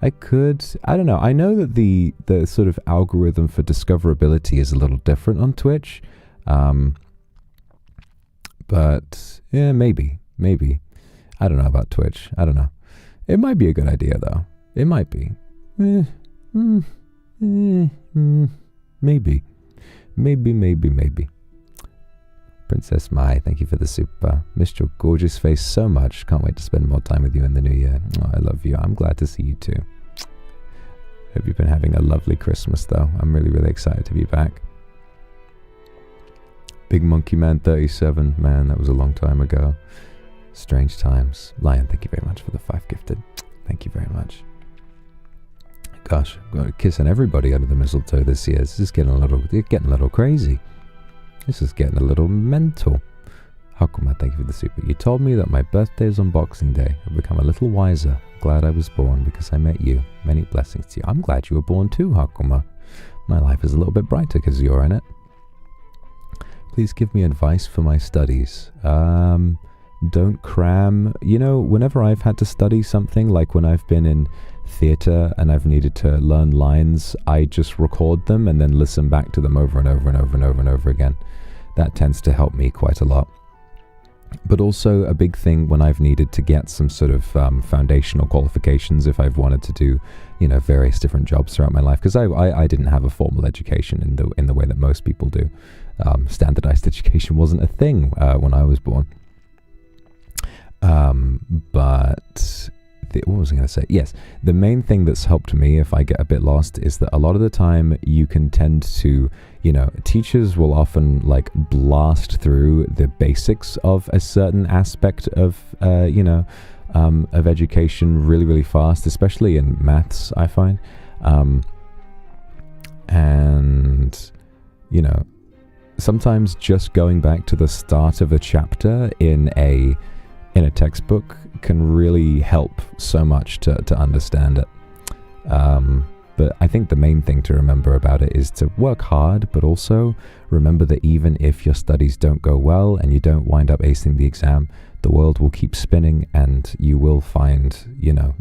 I don't know. I know that the sort of algorithm for discoverability is a little different on Twitch. But yeah, maybe. I don't know about Twitch. I don't know. It might be a good idea though. It might be. Maybe. Princess Mai, thank you for the super. Missed your gorgeous face so much. Can't wait to spend more time with you in the new year. Oh, I love you. I'm glad to see you too. Hope you've been having a lovely Christmas though. I'm really, really excited to be back. Big Monkey Man 37. Man, that was a long time ago. Strange times. Lion, thank you very much for the 5 gifted. Thank you very much. Gosh, I'm going to kiss on everybody under the mistletoe this year. This is getting a little crazy. This is getting a little mental. Akuma, thank you for the super. You told me that my birthday is on Boxing Day. I've become a little wiser. Glad I was born because I met you. Many blessings to you. I'm glad you were born too, Akuma. My life is a little bit brighter because you're in it. Please give me advice for my studies. Don't cram. You know, whenever I've had to study something, like when I've been in theatre and I've needed to learn lines, I just record them and then listen back to them over and over again. That tends to help me quite a lot. But also a big thing when I've needed to get some sort of foundational qualifications, if I've wanted to do, you know, various different jobs throughout my life, because I didn't have a formal education in the way that most people do. Standardized education wasn't a thing when I was born. What was I going to say? Yes, the main thing that's helped me if I get a bit lost is that a lot of the time you can tend to, you know, teachers will often like blast through the basics of a certain aspect of, of education really, really fast, especially in maths, I find. And, you know, sometimes just going back to the start of a chapter in a textbook can really help so much to understand it. But I think the main thing to remember about it is to work hard, but also remember that even if your studies don't go well and you don't wind up acing the exam, the world will keep spinning and you will find, you know,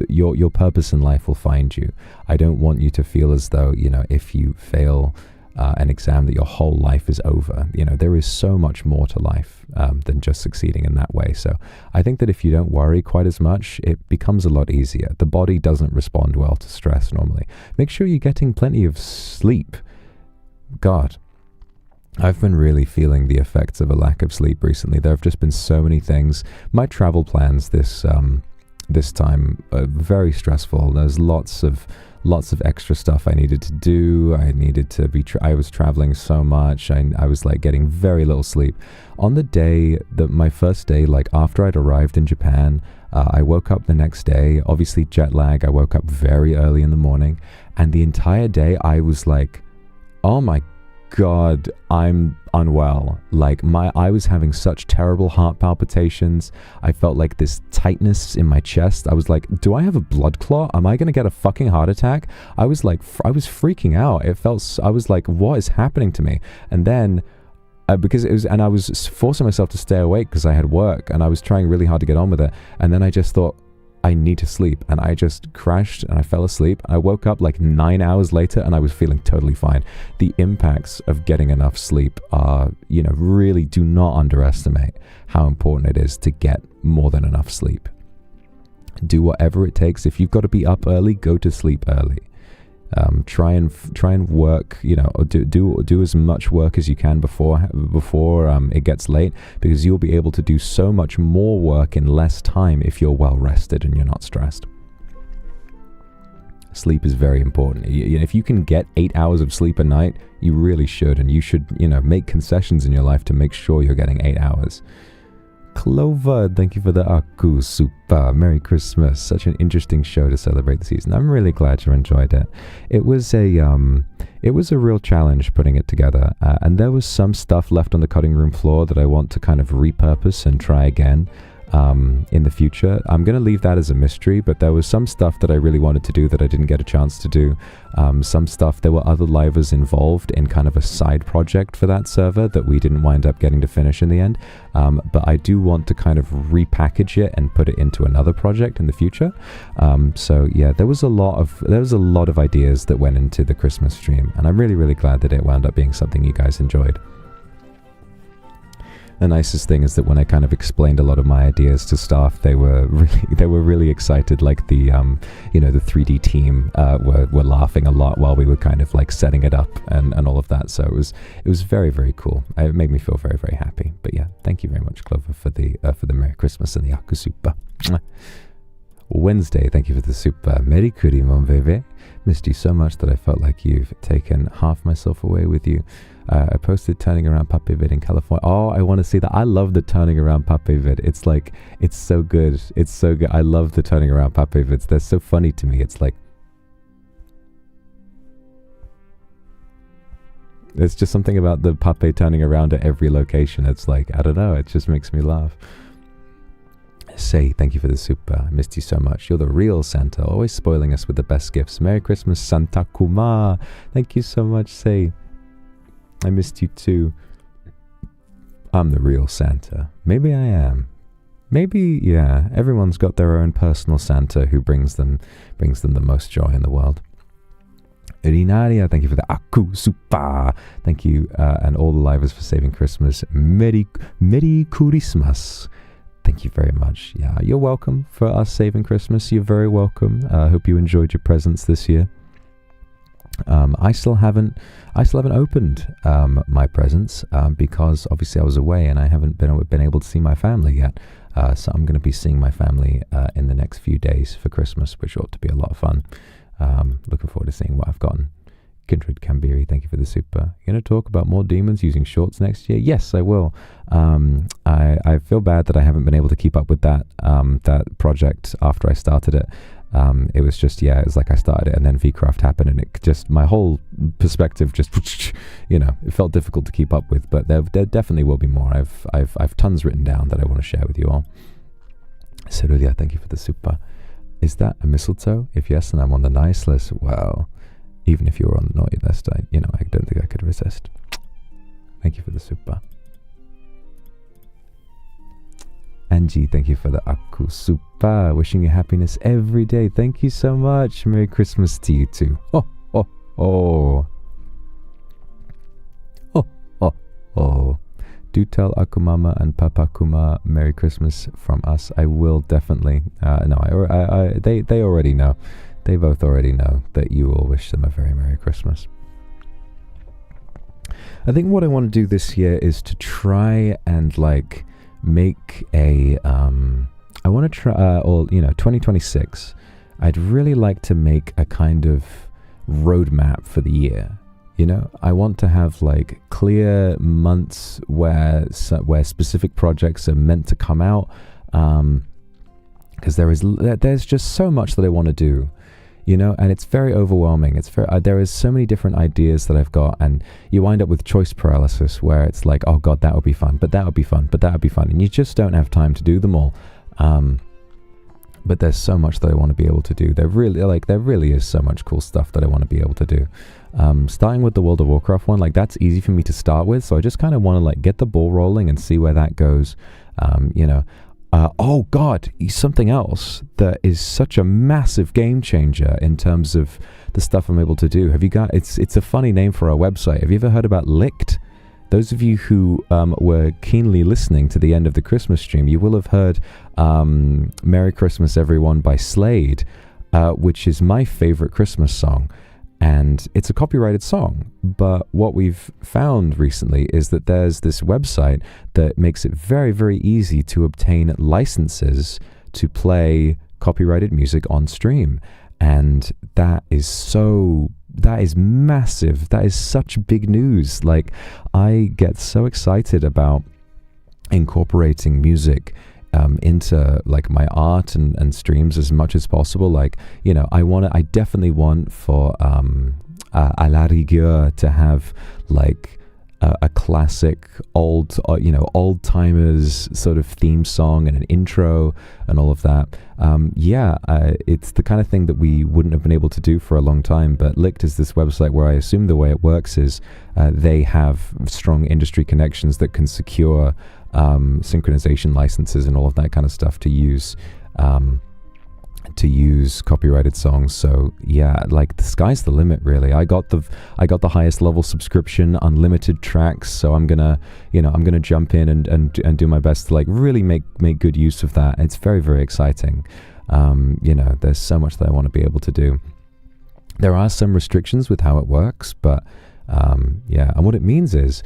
your purpose in life will find you. I don't want you to feel as though, you know, if you fail an exam that your whole life is over. You know, there is so much more to life than just succeeding in that way. So I think that if you don't worry quite as much, it becomes a lot easier. The body doesn't respond well to stress normally. Make sure you're getting plenty of sleep. God, I've been really feeling the effects of a lack of sleep recently. There have just been so many things. My travel plans this time are very stressful. There's lots of extra stuff I needed to do. I needed to be, I was traveling so much. I was like getting very little sleep. On the day, my first day, like after I'd arrived in Japan, I woke up the next day, obviously jet lag. I woke up very early in the morning, and the entire day I was like, oh my God, I'm unwell. Like I was having such terrible heart palpitations. I felt like this tightness in my chest. I was like, do I have a blood clot? Am I going to get a fucking heart attack? I was like, I was freaking out. I was like, what is happening to me? And then I was forcing myself to stay awake because I had work and I was trying really hard to get on with it. And then I just thought, I need to sleep, and I just crashed and I fell asleep. I woke up like 9 hours later and I was feeling totally fine. The impacts of getting enough sleep are, you know, really do not underestimate how important it is to get more than enough sleep. Do whatever it takes. If you've got to be up early, go to sleep early. Try and work, you know, or do as much work as you can before it gets late, because you'll be able to do so much more work in less time if you're well rested and you're not stressed. Sleep is very important. If you can get 8 hours of sleep a night, you really should, and you should, you know, make concessions in your life to make sure you're getting 8 hours. Clover, thank you for the Aku Super. Merry Christmas. Such an interesting show to celebrate the season. I'm really glad you enjoyed it. It was a real challenge putting it together, and there was some stuff left on the cutting room floor that I want to kind of repurpose and try again in the future. I'm going to leave that as a mystery, but there was some stuff that I really wanted to do that I didn't get a chance to do. Some stuff, there were other livers involved in kind of a side project for that server that we didn't wind up getting to finish in the end. But I do want to kind of repackage it and put it into another project in the future. So yeah, there was a lot of ideas that went into the Christmas stream, and I'm really, really glad that it wound up being something you guys enjoyed. The nicest thing is that when I kind of explained a lot of my ideas to staff, they were really excited. Like the 3D team were laughing a lot while we were kind of like setting it up and all of that. So it was very, very cool. It made me feel very, very happy. But yeah, thank you very much, Clover, for the Merry Christmas and the Aku Super. Wednesday, thank you for the super. Merry Kuri, mon bébé. Missed you so much that I felt like you've taken half myself away with you. I posted turning around Pape vid in California. Oh, I want to see that. I love the turning around Pape vid. It's like, it's so good. It's so good. I love the turning around Pape vids. They're so funny to me. It's like, there's just something about the Pape turning around at every location. It's like, I don't know. It just makes me laugh. Say, thank you for the super. I missed you so much. You're the real Santa, always spoiling us with the best gifts. Merry Christmas, Santa Akuma. Thank you so much, Say. I missed you too. I'm the real Santa. Maybe I am. Maybe, yeah. Everyone's got their own personal Santa who brings them the most joy in the world. Rinaria, thank you for the Aku Super. Thank you, and all the livers for saving Christmas. Merry Christmas. Thank you very much. Yeah, you're welcome for us saving Christmas. You're very welcome. I hope you enjoyed your presents this year. I still haven't opened my presents because obviously I was away and I haven't been able to see my family yet. So I'm going to be seeing my family in the next few days for Christmas, which ought to be a lot of fun. Looking forward to seeing what I've gotten. Kindred Kambiri, thank you for the super. You're going to talk about more demons using shorts next year? Yes, I will. I feel bad that I haven't been able to keep up with that project after I started it. It was just, it was like I started it and then VCraft happened and it just, my whole perspective just, it felt difficult to keep up with, but there definitely will be more. I've tons written down that I want to share with you all. Cerulia, thank you for the super. Is that a mistletoe? If yes, then I'm on the nice list. Well, even if you were on the naughty list, I don't think I could resist. Thank you for the super. Angie, thank you for the Aku super. Wishing you happiness every day. Thank you so much. Merry Christmas to you too. Oh, oh, oh. Oh, oh, oh. Do tell Akumama and Papa Kuma Merry Christmas from us. I will definitely. They already know. They both already know that you will wish them a very Merry Christmas. I think what I want to do this year is to try and make a I want to try 2026. I'd really like to make a kind of roadmap for the year. I want to have clear months where specific projects are meant to come out, because there's just so much that I want to do, and it's very overwhelming. There is so many different ideas that I've got, and you wind up with choice paralysis where it's like, oh god, that would be fun, but that would be fun, but that would be fun, and you just don't have time to do them all. But there's so much that I want to be able to do. There really is so much cool stuff that I want to be able to do. Starting with the World of Warcraft one, that's easy for me to start with, so I just kind of want to get the ball rolling and see where that goes. Oh god, something else that is such a massive game changer in terms of the stuff I'm able to do. Have you got? It's a funny name for our website. Have you ever heard about Licked? Those of you who were keenly listening to the end of the Christmas stream, you will have heard Merry Christmas Everyone by Slade, which is my favorite Christmas song. And it's a copyrighted song. But what we've found recently is that there's this website that makes it very, very easy to obtain licenses to play copyrighted music on stream. And that is massive. That is such big news. I get so excited about incorporating music into my art and streams as much as possible. I definitely want for à la rigueur to have a classic old timers sort of theme song and an intro and all of that. It's the kind of thing that we wouldn't have been able to do for a long time, but Licked is this website where I assume the way it works is they have strong industry connections that can secure synchronization licenses and all of that kind of stuff to use copyrighted songs. So the sky's the limit, really. I got the highest level subscription, unlimited tracks, so I'm gonna jump in and do my best to really make good use of that. It's very, very exciting. There's so much that I want to be able to do. There are some restrictions with how it works, but and what it means is,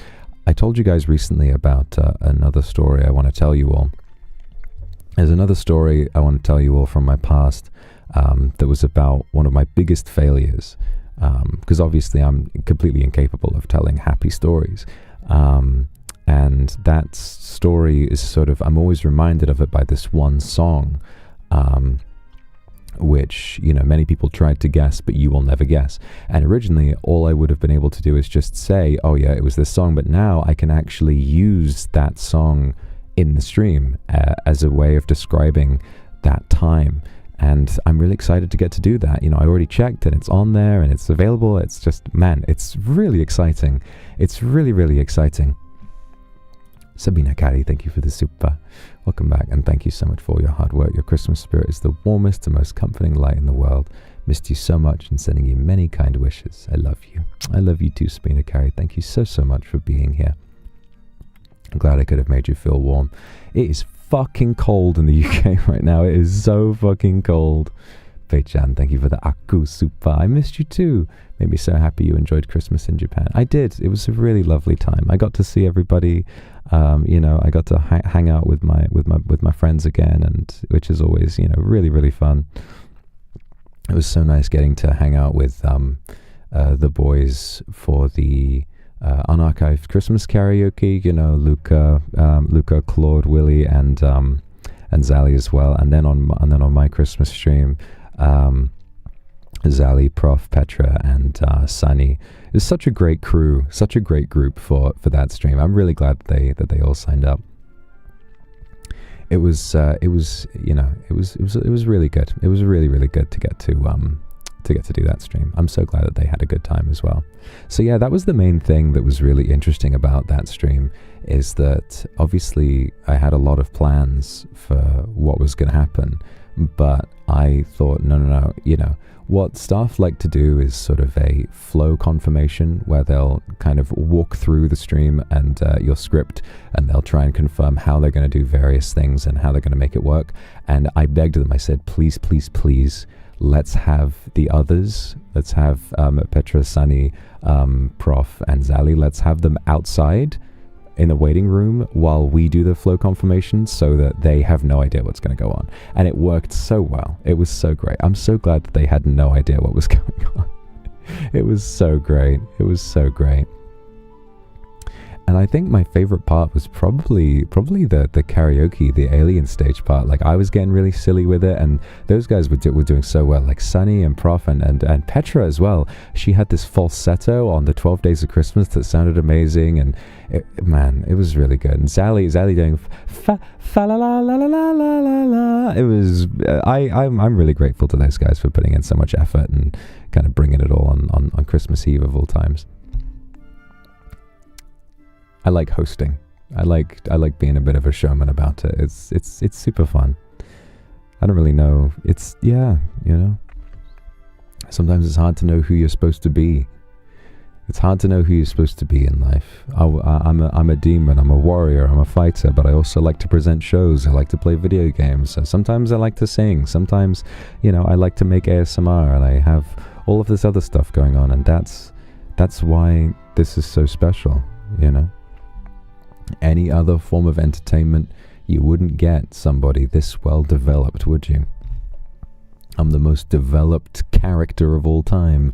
I told you guys recently about another story I want to tell you all. There's another story I want to tell you all from my past that was about one of my biggest failures, because obviously I'm completely incapable of telling happy stories. And that story is I'm always reminded of it by this one song, which many people tried to guess, but you will never guess. And originally all I would have been able to do is just say, oh yeah, it was this song, but now I can actually use that song in the stream as a way of describing that time, and I'm really excited to get to do that. I already checked and it's on there and it's available. It's just, man, it's really exciting. It's really, really exciting. Sabina Kari, thank you for the super. Welcome back, and thank you so much for all your hard work. Your Christmas spirit is the warmest and most comforting light in the world. Missed you so much and sending you many kind wishes. I love you. I love you too, Sabina Kari. Thank you so much for being here. I'm glad I could have made you feel warm. It is fucking cold in the UK right now. It is so fucking cold. Pei-chan, thank you for the Aku super. I missed you too. Made me so happy you enjoyed Christmas in Japan. I did. It was a really lovely time. I got to see everybody. I got to hang out with my friends again, and which is always really, really fun. It was so nice getting to hang out with the boys for the unarchived Christmas karaoke. Luca, Claude, Willie, and Zali as well. And then on my Christmas stream, Zali, Prof, Petra, and Sunny. It's such a great crew, such a great group for that stream. I'm really glad that they all signed up. it was really good. It was really, really good to get to do that stream. I'm so glad that they had a good time as well. So yeah, that was the main thing that was really interesting about that stream, is that obviously I had a lot of plans for what was going to happen, but I thought, no, what staff like to do is sort of a flow confirmation, where they'll kind of walk through the stream and your script, and they'll try and confirm how they're going to do various things and how they're going to make it work. And I begged them, I said, please, please, please, let's have the others, let's have Petra, Sunny, Prof, and Zali, let's have them outside in the waiting room while we do the flow confirmation, so that they have no idea what's going to go on. And it worked so well. It was so great. I'm so glad that they had no idea what was going on. It was so great. It was so great. And I think my favorite part was probably the karaoke, the alien stage part. Like, I was getting really silly with it, and those guys were doing so well. Like Sunny and Prof and Petra as well. She had this falsetto on the 12 Days of Christmas that sounded amazing, and it was really good. And Zali doing fa la la la la la la la la. It was I'm really grateful to those guys for putting in so much effort and kind of bringing it all on Christmas Eve of all times. I like hosting. I like being a bit of a showman about it. It's super fun. I don't really know. Sometimes it's hard to know who you're supposed to be. It's hard to know who you're supposed to be in life. I'm a demon. I'm a warrior. I'm a fighter. But I also like to present shows. I like to play video games. So sometimes I like to sing. Sometimes, I like to make ASMR, and I have all of this other stuff going on. And that's why this is so special. Any other form of entertainment, you wouldn't get somebody this well developed, would you? I'm the most developed character of all time,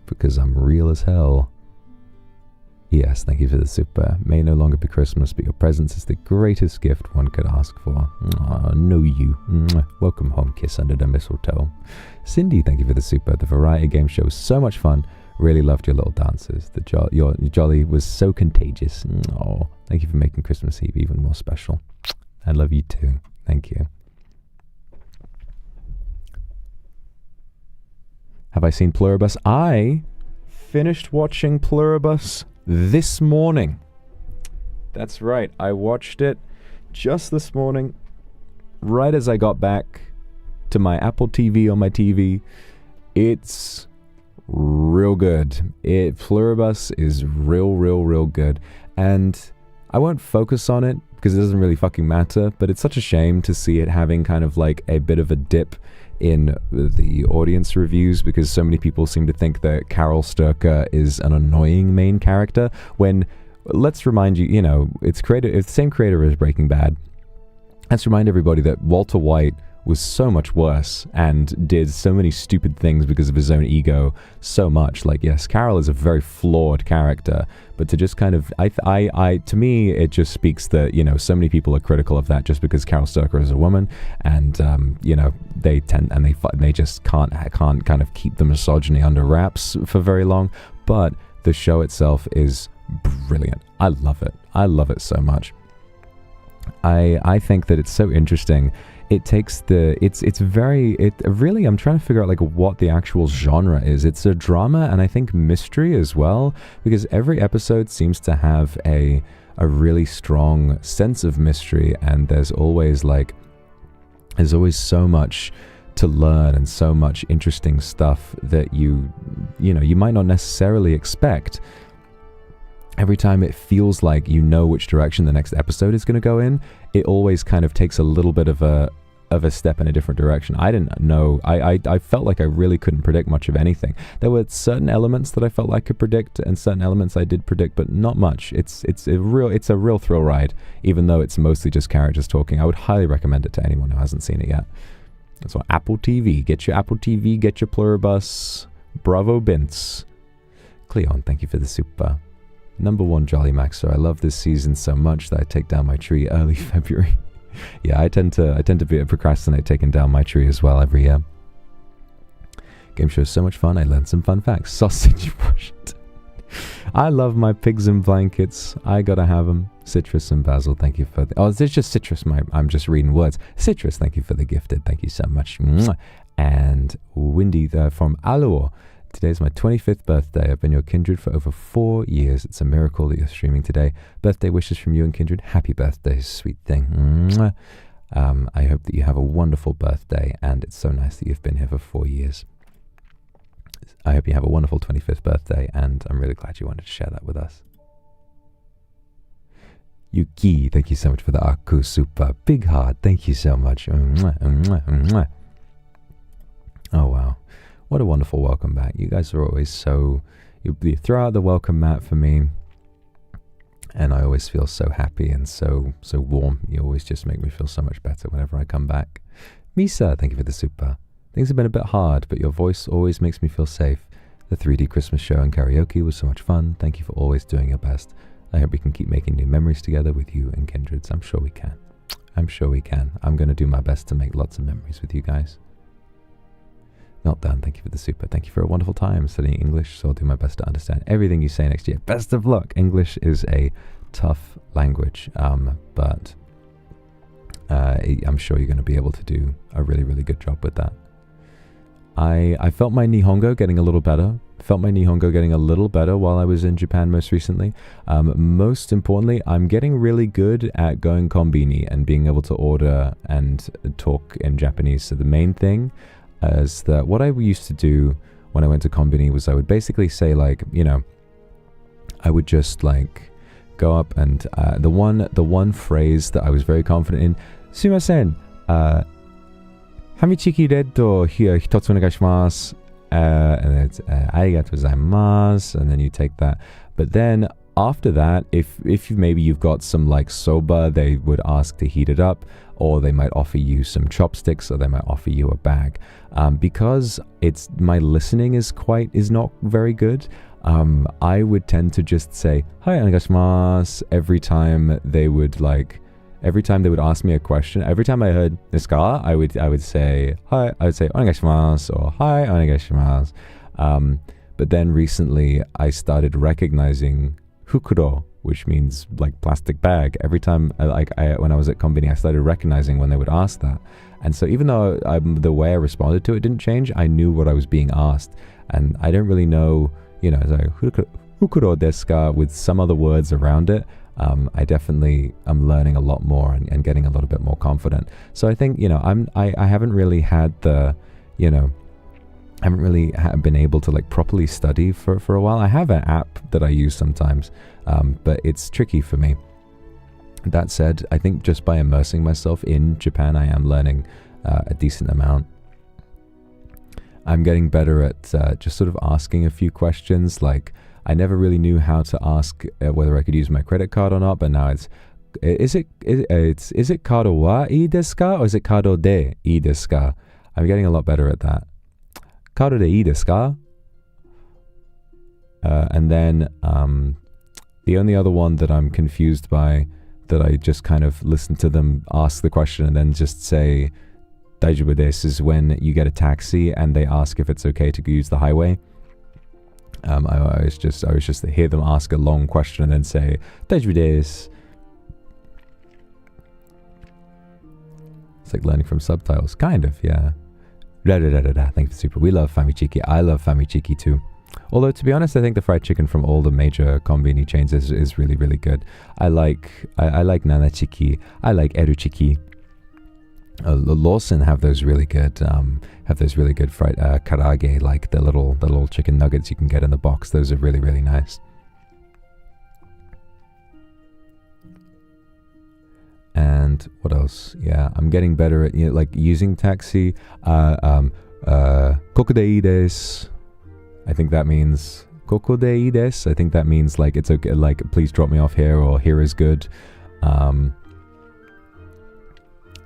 because I'm real as hell. Yes, thank you for the super. May no longer be Christmas, but your presence is the greatest gift one could ask for. Know you. Welcome home, kiss under the mistletoe. Cindy, thank you for the super. The variety game show was so much fun. Really loved your little dances. Your jolly was so contagious. Oh, thank you for making Christmas Eve even more special. I love you too. Thank you. Have I seen Pluribus? I finished watching Pluribus this morning. That's right. I watched it just this morning, right as I got back to my Apple TV on my TV. It's real good. Pluribus is real good, and I won't focus on it because it doesn't really fucking matter, but it's such a shame to see it having kind of like a bit of a dip in the audience reviews, because so many people seem to think that Carol Sturcker is an annoying main character, when, let's remind you, it's the same creator as Breaking Bad. Let's remind everybody that Walter White was so much worse and did so many stupid things because of his own ego so much. Like, yes, Carol is a very flawed character, but to just kind of, to me, it just speaks that, so many people are critical of that just because Carol Sturcker is a woman, and, they just can't kind of keep the misogyny under wraps for very long. But the show itself is brilliant. I love it. I love it so much. I think that it's so interesting. It takes really, I'm trying to figure out like what the actual genre is. It's a drama, and I think mystery as well, because every episode seems to have a really strong sense of mystery, and there's always so much to learn and so much interesting stuff that you might not necessarily expect. Every time it feels like which direction the next episode is going to go in, it always kind of takes a little bit of a step in a different direction. I didn't know. I felt like I really couldn't predict much of anything. There were certain elements that I felt like I could predict, and certain elements I did predict, but not much. It's a real thrill ride, even though it's mostly just characters talking. I would highly recommend it to anyone who hasn't seen it yet. So Apple TV. Get your Apple TV, get your Pluribus. Bravo Bints. Cleon, thank you for the super. Number 1 Jolly Maxer. I love this season so much that I take down my tree early February. Yeah, I tend to procrastinate taking down my tree as well every year. Game show is so much fun. I learned some fun facts. Sausage Washington. I love my pigs in blankets. I gotta have them. Citrus and Basil, thank you for the... Oh, there's just Citrus. I'm just reading words. Citrus, thank you for the gifted. Thank you so much. And Windy from Aluor. Today's my 25th birthday. I've been your Kindred for over 4 years. It's a miracle that you're streaming today. Birthday wishes from you and Kindred. Happy birthday, sweet thing. I hope that you have a wonderful birthday, and it's so nice that you've been here for 4 years. I hope you have a wonderful 25th birthday, and I'm really glad you wanted to share that with us. Yuki, thank you so much for the Aku Super Big Heart. Thank you so much. Oh, wow. What a wonderful welcome back. You guys are always so... You throw out the welcome mat for me, and I always feel so happy and so warm. You always just make me feel so much better whenever I come back. Misa, thank you for the super. Things have been a bit hard, but your voice always makes me feel safe. The 3D Christmas show and karaoke was so much fun. Thank you for always doing your best. I hope we can keep making new memories together with you and Kindreds. I'm sure we can. I'm sure we can. I'm going to do my best to make lots of memories with you guys. Not done. Thank you for the super. Thank you for a wonderful time studying English, so I'll do my best to understand everything you say next year. Best of luck. English is a tough language, but I'm sure you're going to be able to do a really, really good job with that. I felt my Nihongo getting a little better. While I was in Japan most recently. Most importantly, I'm getting really good at going kombini and being able to order and talk in Japanese. So the main thing is that what I used to do when I went to kombini was I would basically say, like, you know, I would just like go up and the one phrase that I was very confident in, sumimasen, hamichiki red to here hitotsu onegaishimasu, and it's arigatou gozaimasu, and then you take that. But then after that, if you've got some like soba, they would ask to heat it up, or they might offer you some chopsticks, or they might offer you a bag. Because my listening is not very good. I would tend to just say "Hi, onegaishimasu" every time they would ask me a question. Every time I heard "desu ka?" I would say "Hi," I would say "onegaishimasu" or "Hi, onegaishimasu." But then recently I started recognizing "fukuro," which means like plastic bag. Every time when I was at kombini, I started recognizing when they would ask that. And so even though the way I responded to it didn't change, I knew what I was being asked. And I don't really know, you know, like "fukuro desu ka?" with some other words around it. I definitely am learning a lot more and getting a little bit more confident. So I think, you know, I haven't really had the, you know, I haven't really been able to like properly study for a while. I have an app that I use sometimes, but it's tricky for me. That said, I think just by immersing myself in Japan, I am learning a decent amount. I'm getting better at just sort of asking a few questions. Like, I never really knew how to ask whether I could use my credit card or not, but now is it kado wa ii desu ka, or is it kado de ii desu ka? I'm getting a lot better at that. Kado de ii desu ka? And then the only other one that I'm confused by, that I just kind of listen to them ask the question and then just say daijoubu desu, is when you get a taxi and they ask if it's okay to use the highway. I was just to hear them ask a long question and then say daijoubu desu. It's like learning from subtitles, kind of, yeah. Thank you for super. We love Famichiki. I love Famichiki too. Although, to be honest, I think the fried chicken from all the major kombini chains is really, really good. I like Nanachiki. I like Eruchiki. Lawson have those really good fried karage, like the little chicken nuggets you can get in the box. Those are really, really nice. And what else? Yeah, I'm getting better at, you know, like using taxi. Koku de ii desu. I think that means koku de ii desu. I think that means like it's okay, like please drop me off here, or here is good.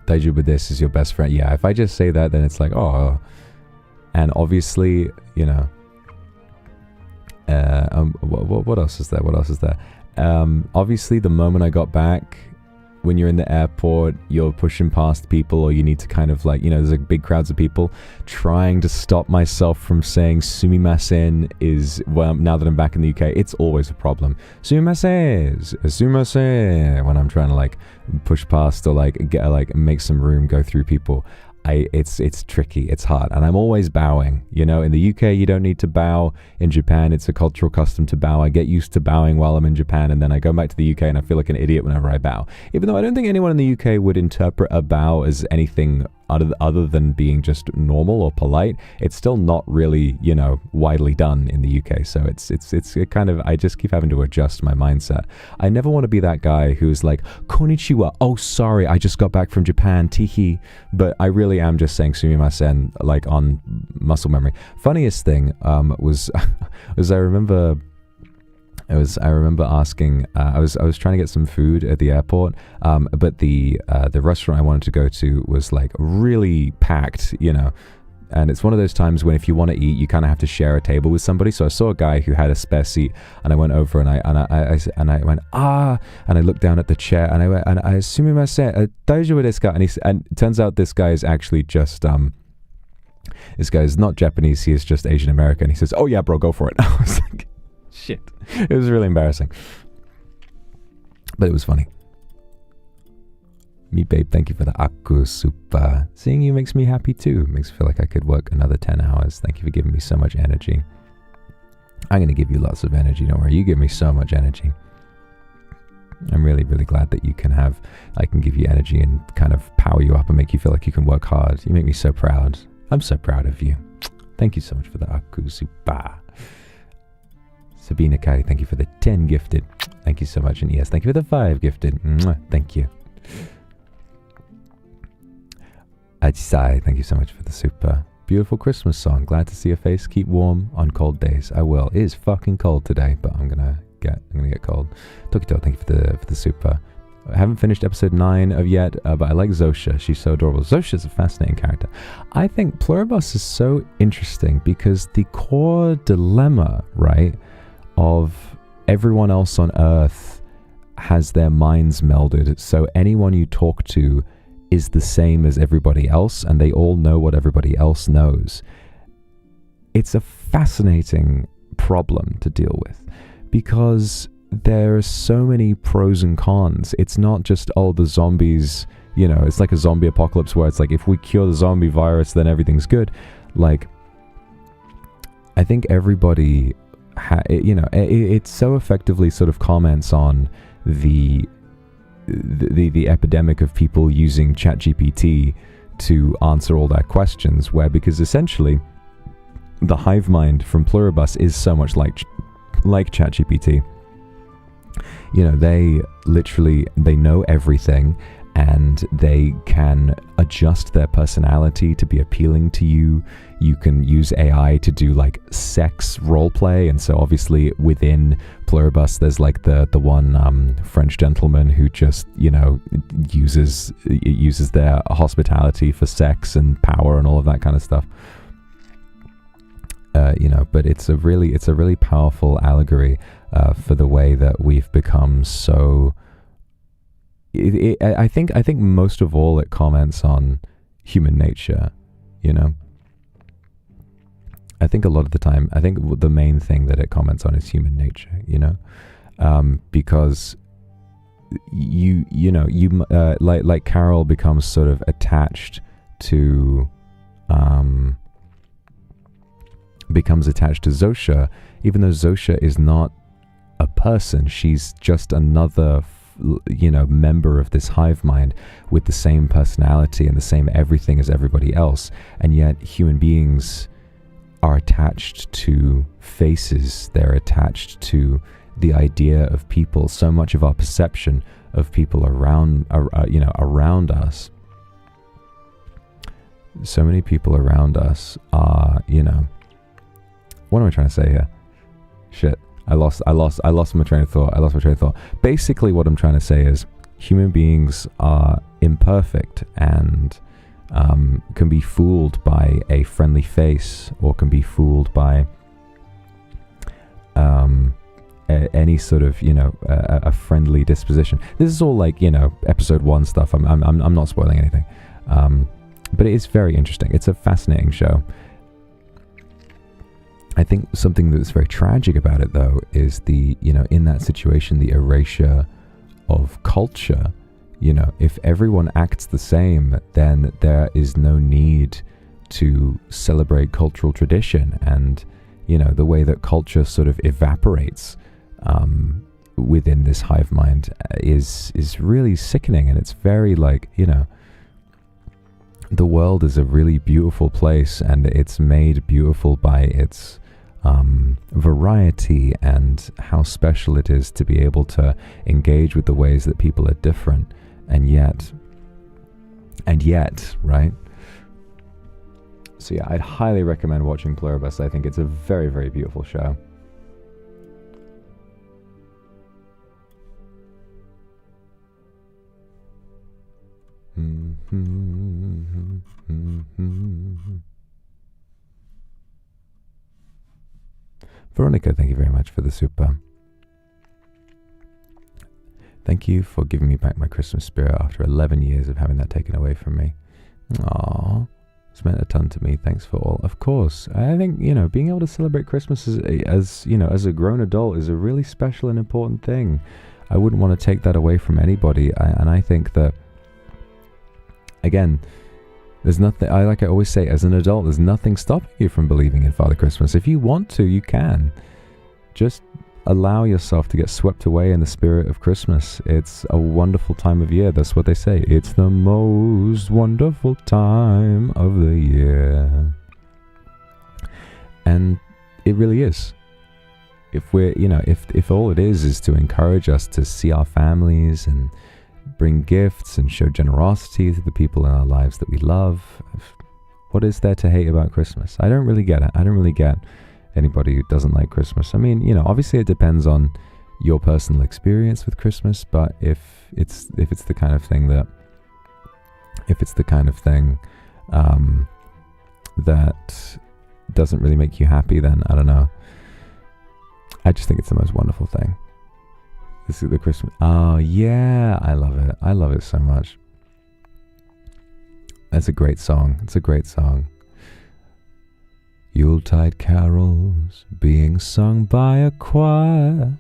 Daijoubu desu is your best friend. Yeah, if I just say that, then it's like, oh. And obviously, you know, what else is there? Obviously, the moment I got back, when you're in the airport, you're pushing past people, or you need to kind of like, you know, there's like big crowds of people, trying to stop myself from saying sumimasen is, well, now that I'm back in the UK, it's always a problem. Sumimasen, when I'm trying to like push past or like get like make some room, go through people. It's tricky, it's hard, and I'm always bowing. You know, in the UK you don't need to bow. In Japan it's a cultural custom to bow. I get used to bowing while I'm in Japan, and then I go back to the UK and I feel like an idiot whenever I bow. Even though I don't think anyone in the UK would interpret a bow as anything other than being just normal or polite, it's still not really, you know, widely done in the UK. So it's kind of, I just keep having to adjust my mindset. I never want to be that guy who's like, konnichiwa, oh sorry, I just got back from Japan, teehee. But I really am just saying sumimasen, like on muscle memory. Funniest thing was I remember asking, I was trying to get some food at the airport, but the restaurant I wanted to go to was like really packed, you know, and it's one of those times when if you want to eat, you kind of have to share a table with somebody. So I saw a guy who had a spare seat, and I went over and I went, and I looked down at the chair and I went, and I sumimasen, daijoubu desu ka? And it turns out this guy is actually just this guy is not Japanese, he is just Asian American. He says, oh yeah bro, go for it. I was like, shit. It was really embarrassing, but it was funny. Me babe, thank you for the Aku Super. Seeing you makes me happy too. Makes me feel like I could work another 10 hours. Thank you for giving me so much energy. I'm going to give you lots of energy, don't worry. You give me so much energy. I'm really, really glad that I can give you energy and kind of power you up and make you feel like you can work hard. You make me so proud. I'm so proud of you. Thank you so much for the Aku Super. Sabina Kai, thank you for the 10 gifted. Thank you so much. And yes, thank you for the 5 gifted. Mwah, thank you. Ajisai, thank you so much for the super. Beautiful Christmas song. Glad to see your face. Keep warm on cold days. I will. It is fucking cold today, but I'm gonna get cold. Tokito, thank you for the super. I haven't finished episode 9 of yet, but I like Zosha. She's so adorable. Zosha's a fascinating character. I think Pluribus is so interesting because the core dilemma, right, of everyone else on Earth has their minds melded. So anyone you talk to is the same as everybody else, and they all know what everybody else knows. It's a fascinating problem to deal with because there are so many pros and cons. It's not just, oh, the zombies, you know, it's like a zombie apocalypse where it's like, if we cure the zombie virus, then everything's good. Like, I think everybody, it so effectively sort of comments on the epidemic of people using ChatGPT to answer all their questions, because essentially the hive mind from Pluribus is so much like ChatGPT. You know, they know everything, and they can adjust their personality to be appealing to you. You can use AI to do like sex roleplay, and so obviously within Pluribus there's like the one French gentleman who just, you know, uses their hospitality for sex and power and all of that kind of stuff. You know, but it's a really powerful allegory for the way that we've become so. I think most of all it comments on human nature, you know. I think a lot of the time, I think the main thing that it comments on is human nature, you know, because you know, like Carol becomes sort of attached to Zosha, even though Zosha is not a person. She's just another, you know, member of this hive mind with the same personality and the same everything as everybody else. And yet human beings are attached to faces. They're attached to the idea of people. So much of our perception of people around us, so many people around us are, you know, what am I trying to say here? Shit. I lost my train of thought. Basically what I'm trying to say is human beings are imperfect and can be fooled by a friendly face, or can be fooled by any sort of, a friendly disposition. This is all like, episode 1 stuff. I'm not spoiling anything. But it is very interesting. It's a fascinating show. I think something that's very tragic about it, though, is in that situation, the erasure of culture. If everyone acts the same, then there is no need to celebrate cultural tradition, and the way that culture sort of evaporates within this hive mind is really sickening. And it's very the world is a really beautiful place, and it's made beautiful by its variety and how special it is to be able to engage with the ways that people are different, and yet, right? So yeah, I'd highly recommend watching Pluribus. I think it's a very, very beautiful show. Veronica, thank you very much for the super. Thank you for giving me back my Christmas spirit after 11 years of having that taken away from me. Aww, it's meant a ton to me. Thanks for all. Of course, I think, being able to celebrate Christmas as a grown adult is a really special and important thing. I wouldn't want to take that away from anybody. And I think that, again, there's nothing, like I always say, as an adult, there's nothing stopping you from believing in Father Christmas. If you want to, you can. Just allow yourself to get swept away in the spirit of Christmas. It's a wonderful time of year. That's what they say. It's the most wonderful time of the year. And it really is. If we're, if all it is to encourage us to see our families and bring gifts and show generosity to the people in our lives that we love, what is there to hate about Christmas? I don't really get it. I don't really get anybody who doesn't like Christmas. I mean, obviously it depends on your personal experience with Christmas, but if it's the kind of thing that that doesn't really make you happy, then I don't know. I just think it's the most wonderful thing. This is the Christmas. Oh yeah, I love it. I love it so much. That's a great song. It's a great song. Yuletide carols being sung by a choir.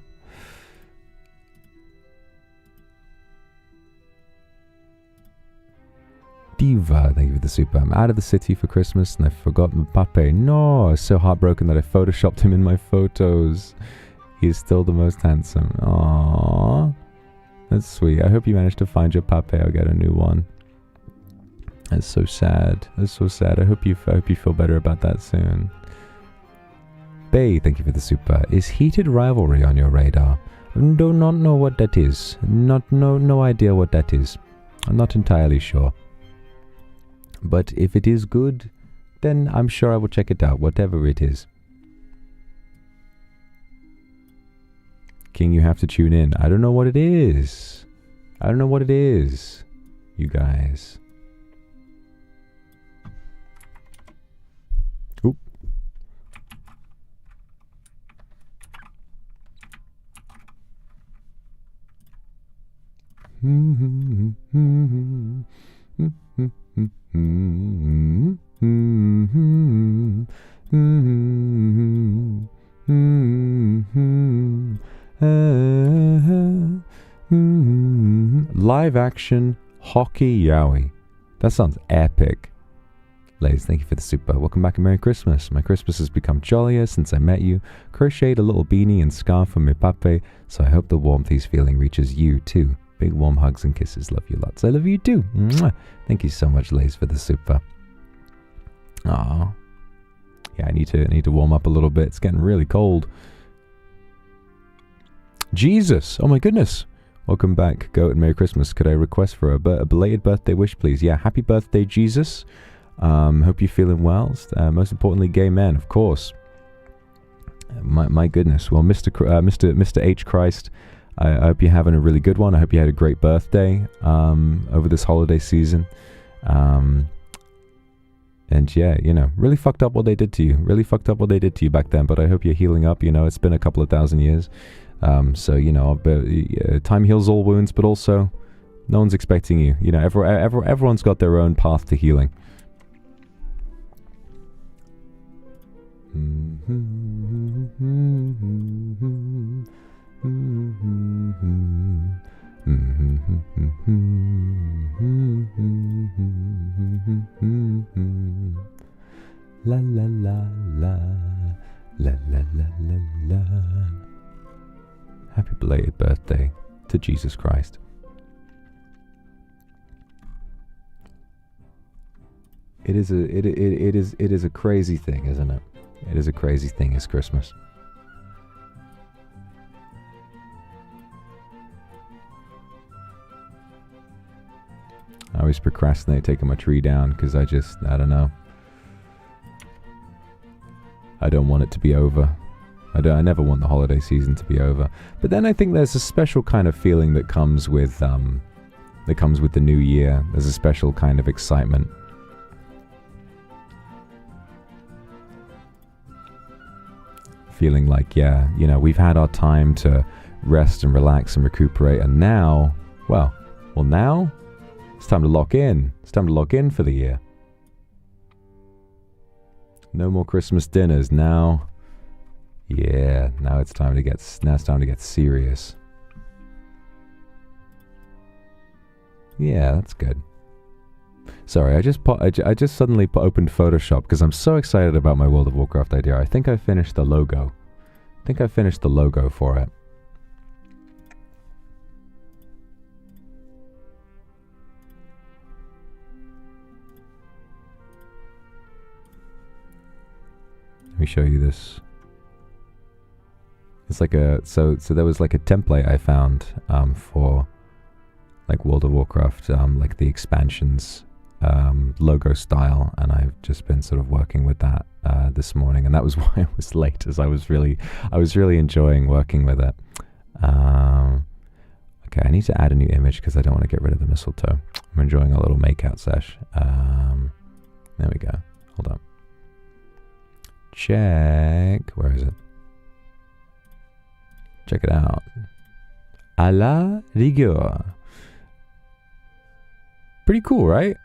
Diva, thank you for the super. I'm out of the city for Christmas and I forgot Mbappe. No, I was so heartbroken that I photoshopped him in my photos. He's still the most handsome. Aww. That's sweet. I hope you managed to find your Pape. I'll get a new one. That's so sad. That's so sad. I hope you feel better about that soon. Bay, thank you for the super. Is heated rivalry on your radar? Do not know what that is. No idea what that is. I'm not entirely sure. But if it is good, then I'm sure I will check it out, whatever it is. King, you have to tune in. I don't know what it is. I don't know what it is, you guys. Oop. Live action hockey yowie. That sounds epic. Ladies, thank you for the super. Welcome back and Merry Christmas. My Christmas has become jollier since I met you. Crocheted a little beanie and scarf for my pape, so I hope the warmth he's feeling reaches you too. Big warm hugs and kisses. Love you lots. I love you too. Mwah. Thank you so much, Lays, for the super. Aww. Yeah, I need to warm up a little bit. It's getting really cold. Jesus! Oh my goodness! Welcome back, Goat, and Merry Christmas. Could I request for a belated birthday wish, please? Yeah, happy birthday, Jesus. Hope you're feeling well. Most importantly, gay men, of course. My goodness. Well, Mr. H. Christ, I hope you're having a really good one. I hope you had a great birthday over this holiday season. And yeah, really fucked up what they did to you. Really fucked up what they did to you back then. But I hope you're healing up. It's been a couple of thousand years. So, you know, time heals all wounds, but also no one's expecting you. You know, everyone's got their own path to healing. La la la la la la la la la. Happy belated birthday to Jesus Christ. It is a crazy thing, isn't it? It is a crazy thing, it's Christmas. I always procrastinate taking my tree down because I don't know. I don't want it to be over. I never want the holiday season to be over. But then I think there's a special kind of feeling that comes with the new year. There's a special kind of excitement. Feeling like, yeah, you know, we've had our time to rest and relax and recuperate, and now, well, now it's time to lock in. It's time to lock in for the year. No more Christmas dinners now. Yeah, now it's time to get serious. Yeah, that's good. Sorry, I just suddenly opened Photoshop because I'm so excited about my World of Warcraft idea. I think I finished the logo. For it. Let me show you this. It's like so there was like a template I found for like World of Warcraft, like the expansions logo style, and I've just been sort of working with that this morning, and that was why I was late, as I was really enjoying working with it. Okay, I need to add a new image because I don't want to get rid of the mistletoe. I'm enjoying a little makeout sesh. There we go. Hold on. Check. Where is it? Check it out. À la rigueur. Pretty cool, right?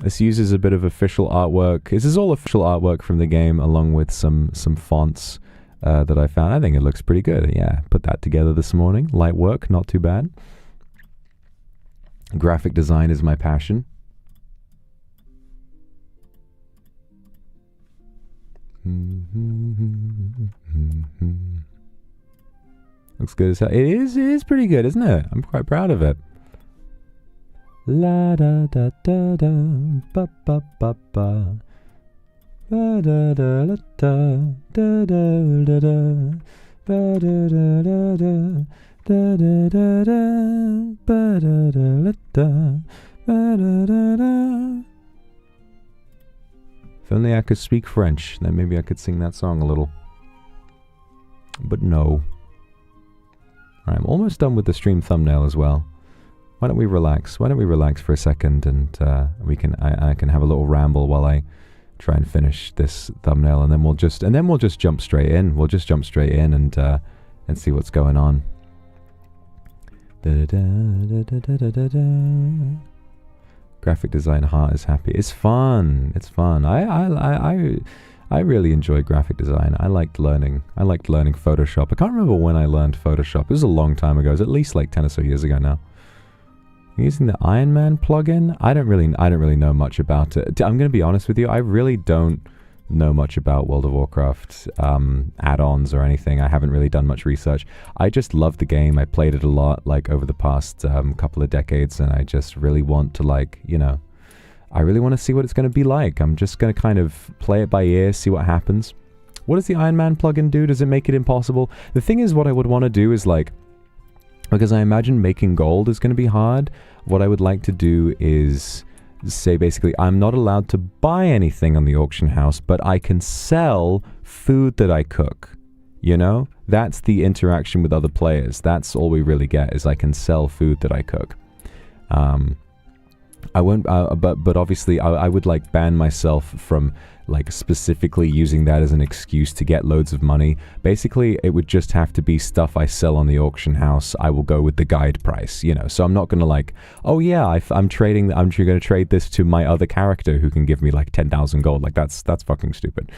This uses a bit of official artwork. This is all official artwork from the game, along with some fonts that I found. I think it looks pretty good. Yeah, put that together this morning. Light work, not too bad. Graphic design is my passion. Looks good as hell. It is pretty good, isn't it? I'm quite proud of it. La da da da da ba ba ba ba ba da da da da da da da ba da da da da da da da ba da da da ba da da da. If only I could speak French, then maybe I could sing that song a little. But no. Alright, I'm almost done with the stream thumbnail as well. Why don't we relax? Why don't we relax for a second, and I can have a little ramble while I try and finish this thumbnail, and then we'll just jump straight in. We'll just jump straight in and see what's going on. Graphic design heart is happy. It's fun. It's fun. I really enjoy graphic design. I liked learning Photoshop. I can't remember when I learned Photoshop. It was a long time ago. It was at least like 10 or so years ago now. I'm using the Iron Man plugin. I don't really know much about it. I'm going to be honest with you. I really don't know much about World of Warcraft add-ons or anything. I haven't really done much research. I just love the game. I played it a lot, like over the past couple of decades, and I just really want to, like, you know, I really want to see what it's going to be like. I'm just going to kind of play it by ear, see what happens. What does the Iron Man plugin do? Does it make it impossible? The thing is, what I would want to do is, like, because I imagine making gold is going to be hard, what I would like to do is say, basically, I'm not allowed to buy anything on the auction house, but I can sell food that I cook. You know? That's the interaction with other players. That's all we really get, is I can sell food that I cook. I won't, but obviously I would like ban myself from like specifically using that as an excuse to get loads of money. Basically, it would just have to be stuff I sell on the auction house. I will go with the guide price, you know. So I'm not gonna like, oh yeah, I'm gonna trade this to my other character who can give me like 10,000 gold. Like that's fucking stupid.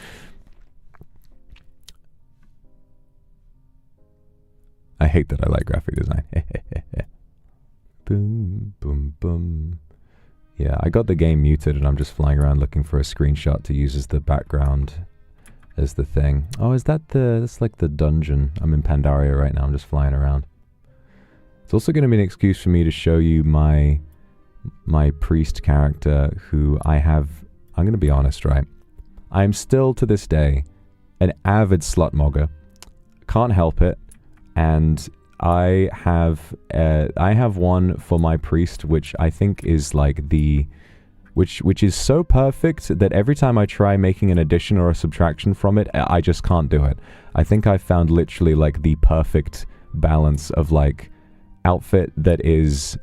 I hate that I like graphic design. Boom, boom, boom. Yeah, I got the game muted and I'm just flying around looking for a screenshot to use as the background as the thing. Oh, is that that's like the dungeon. I'm in Pandaria right now. I'm just flying around. It's also going to be an excuse for me to show you my priest character who I'm going to be honest, right? I'm still to this day an avid slut mogger. Can't help it. And I have one for my priest, which I think is like which is so perfect that every time I try making an addition or a subtraction from it, I just can't do it. I think I found literally like the perfect balance of like outfit that is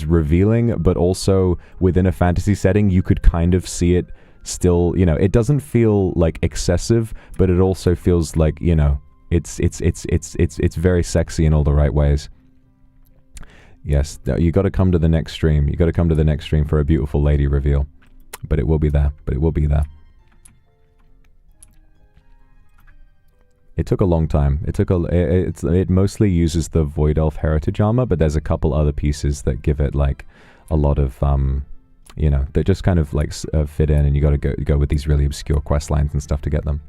revealing, but also within a fantasy setting, you could kind of see it still. You know, it doesn't feel like excessive, but it also feels like, you know. It's very sexy in all the right ways. Yes, you got to come to the next stream. You got to come to the next stream for a beautiful lady reveal. But it will be there. It took a long time. It mostly uses the Void Elf Heritage armor, but there's a couple other pieces that give it like a lot of you know, that just kind of like fit in, and you got to go with these really obscure quest lines and stuff to get them.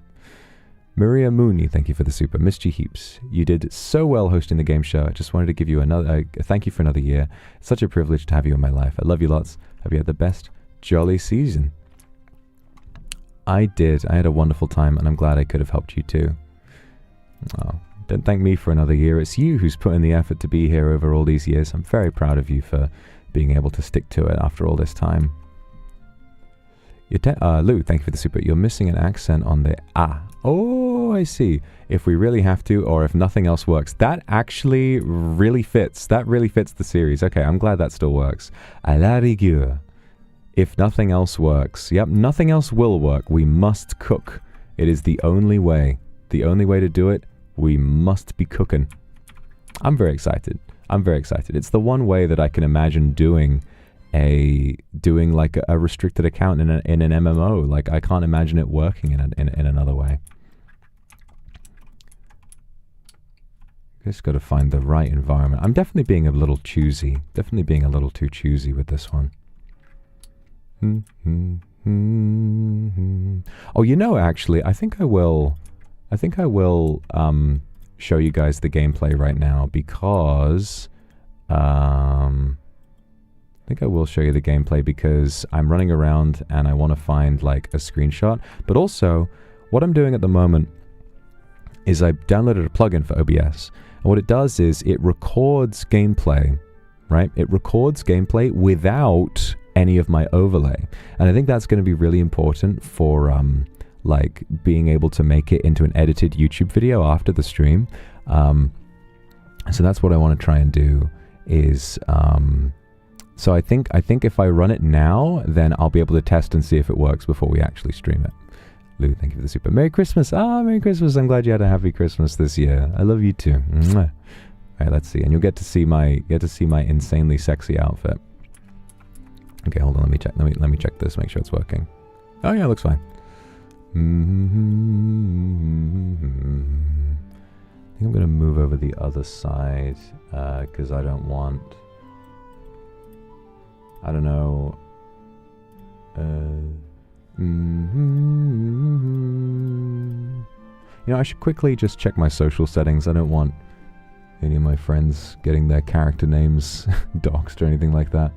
Maria Mooney, thank you for the super. Missed you heaps. You did so well hosting the game show. I just wanted to give you another thank you for another year. It's such a privilege to have you in my life. I love you lots. Have you had the best jolly season? I did. I had a wonderful time, and I'm glad I could have helped you too. Oh, don't thank me for another year. It's you who's put in the effort to be here over all these years. I'm very proud of you for being able to stick to it after all this time. Lou, thank you for the super. You're missing an accent on the ah. Oh, I see. If we really have to, or if nothing else works. That actually really fits. That really fits the series. Okay, I'm glad that still works. À la rigueur. If nothing else works. Yep, nothing else will work. We must cook. It is the only way. The only way to do it. We must be cooking. I'm very excited. It's the one way that I can imagine doing like a restricted account in an MMO. Like, I can't imagine it working in another way. Just got to find the right environment. I'm definitely being a little choosy. Definitely being a little too choosy with this one. Oh, you know, actually, I think I will show you guys the gameplay right now, because I think I will show you the gameplay because I'm running around and I want to find like a screenshot. But also, what I'm doing at the moment is I downloaded a plugin for OBS. And what it does is it records gameplay, right? It records gameplay without any of my overlay. And I think that's going to be really important for like being able to make it into an edited YouTube video after the stream. So that's what I want to try and do is... So I think if I run it now, then I'll be able to test and see if it works before we actually stream it. Lou, thank you for the super. Merry Christmas. Merry Christmas. I'm glad you had a happy Christmas this year. I love you too. Mwah. All right, let's see. And you'll get to see my insanely sexy outfit. Okay, hold on. Let me check. Let me check this. Make sure it's working. Oh yeah, it looks fine. I think I'm gonna move over the other side because I don't want. I don't know. You know, I should quickly just check my social settings. I don't want any of my friends getting their character names doxed or anything like that.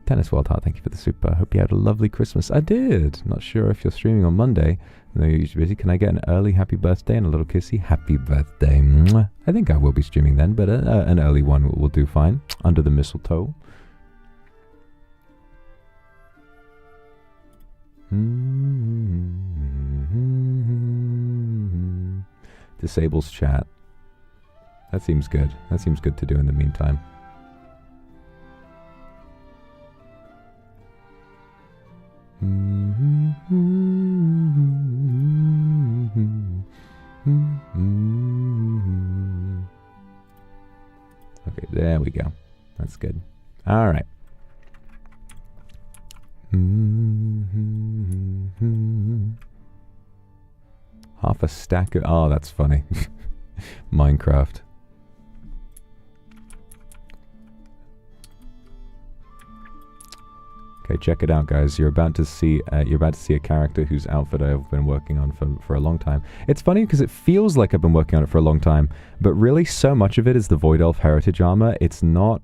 Tennis World Heart, thank you for the super. Hope you had a lovely Christmas. I did. Not sure if you're streaming on Monday. I know you're usually busy. Can I get an early happy birthday and a little kissy? Happy birthday. Mwah. I think I will be streaming then, but an early one will do fine. Under the mistletoe. Disables chat. That seems good. That seems good to do in the meantime. Okay, there we go. That's good. All right. Half a stack of... Oh, that's funny. Minecraft. Okay, check it out, guys. You're about to see a character whose outfit I've been working on for a long time. It's funny because it feels like I've been working on it for a long time, but really so much of it is the Void Elf Heritage armor. It's not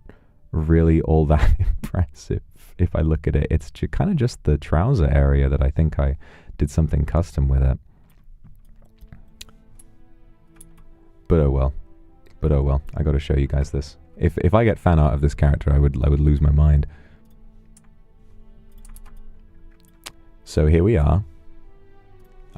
really all that impressive if I look at it. It's kind of just the trouser area that I think I did something custom with it. But oh well. But oh well. I got to show you guys this. If I get fan art of this character, I would lose my mind. So here we are.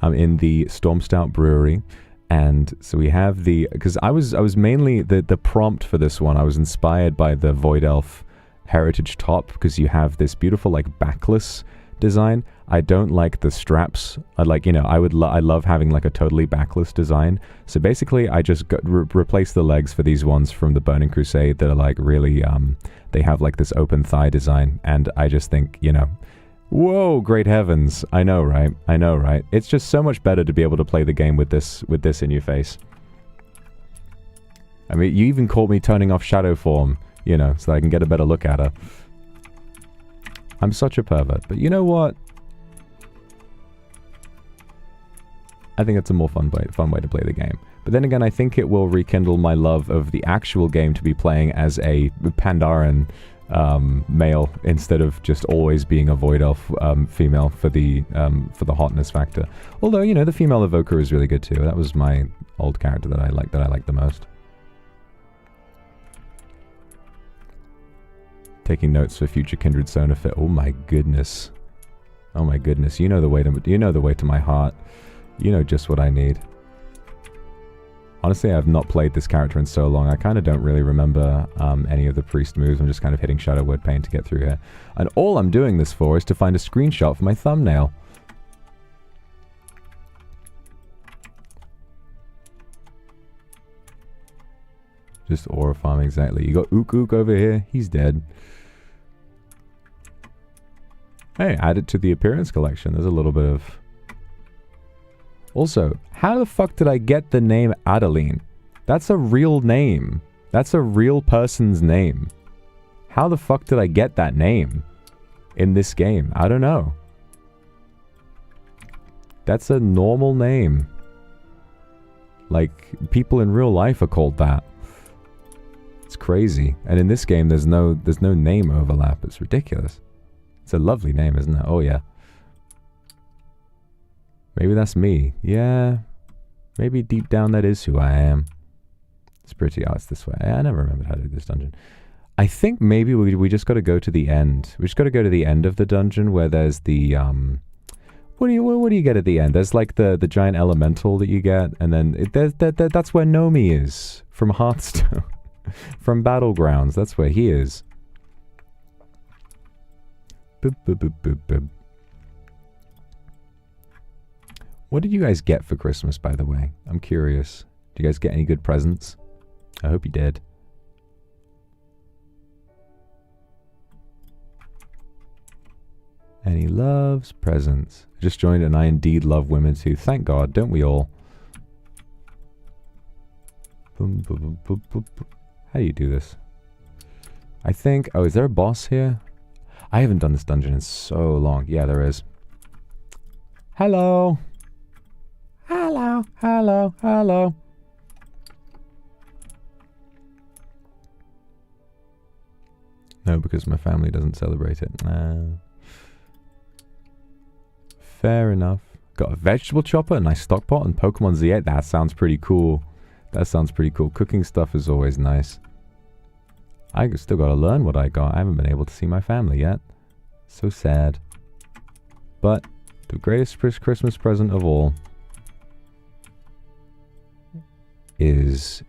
I'm in the Storm Stout Brewery, and so we have the... Because I was mainly... The prompt for this one, I was inspired by the Void Elf Heritage top, because you have this beautiful, like, backless design. I don't like the straps. I like, you know, I love having, like, a totally backless design. So basically, I just replaced the legs for these ones from the Burning Crusade that are, like, really... they have, like, this open thigh design, and I just think, you know... Whoa, great heavens. I know, right? I know, right? It's just so much better to be able to play the game with this in your face. I mean, you even caught me turning off shadow form, you know, so that I can get a better look at her. I'm such a pervert, but you know what? I think it's a more fun way to play the game. But then again, I think it will rekindle my love of the actual game to be playing as a Pandaren male instead of just always being a Void Elf female for the hotness factor. Although, you know, the female evoker is really good too. That was my old character that I liked the most. Taking notes for future Kindred Sona fit. Oh my goodness. Oh my goodness. You know the way to my heart. You know just what I need. Honestly, I've not played this character in so long, I kind of don't really remember any of the priest moves. I'm just kind of hitting Shadow Word Pain to get through here. And all I'm doing this for is to find a screenshot for my thumbnail. Just aura farm, exactly. You got Ook Ook over here. He's dead. Hey, add it to the appearance collection. There's a little bit of... Also, how the fuck did I get the name Adeline? That's a real name. That's a real person's name. How the fuck did I get that name in this game? I don't know. That's a normal name. Like, people in real life are called that. It's crazy. And in this game, there's no name overlap. It's ridiculous. It's a lovely name, isn't it? Oh, yeah. Maybe that's me. Yeah. Maybe deep down that is who I am. It's pretty... Oh, it's this way. I never remembered how to do this dungeon. I think maybe we just got to go to the end. We just got to go to the end of the dungeon where there's the... What do you get at the end? There's like the giant elemental that you get, and then that's where Nomi is from Hearthstone. From Battlegrounds. That's where he is. Boop, boop, boop, boop, boop. What did you guys get for Christmas, by the way? I'm curious. Did you guys get any good presents? I hope you did. And he loves presents. I just joined and I indeed love women too. Thank God, don't we all? Boom, boom, boom, boom, boom, boom. How do you do this? I think... Oh, is there a boss here? I haven't done this dungeon in so long. Yeah, there is. Hello! Hello, hello, hello. No, because my family doesn't celebrate it. Fair enough. Got a vegetable chopper, a nice stockpot, and Pokemon Z8. That sounds pretty cool. That sounds pretty cool. Cooking stuff is always nice. I still got to learn what I got. I haven't been able to see my family yet. So sad. But the greatest Christmas present of all is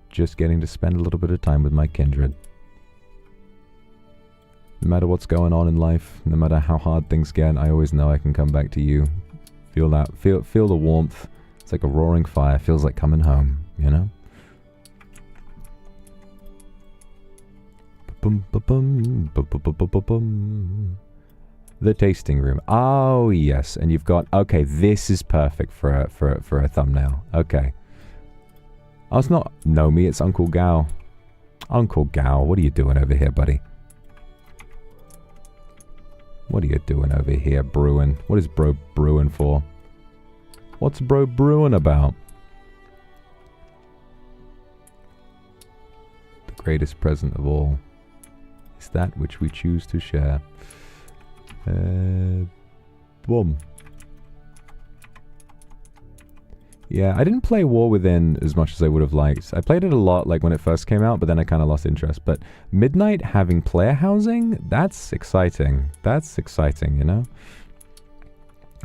just getting to spend a little bit of time with my kindred. No matter what's going on in life, no matter how hard things get, I always know I can come back to you. Feel that, feel the warmth. It's like a roaring fire. Feels like coming home, you know? The tasting room. Oh yes, and you've got, okay, this is perfect for a thumbnail. Okay. Oh, it's not Nomi, it's Uncle Gao. Uncle Gao, what are you doing over here, buddy? What are you doing over here, brewing? What is bro brewing for? What's bro brewing about? The greatest present of all is that which we choose to share. Boom. Yeah, I didn't play War Within as much as I would have liked. I played it a lot, like, when it first came out, but then I kind of lost interest. But Midnight having player housing? That's exciting. That's exciting, you know?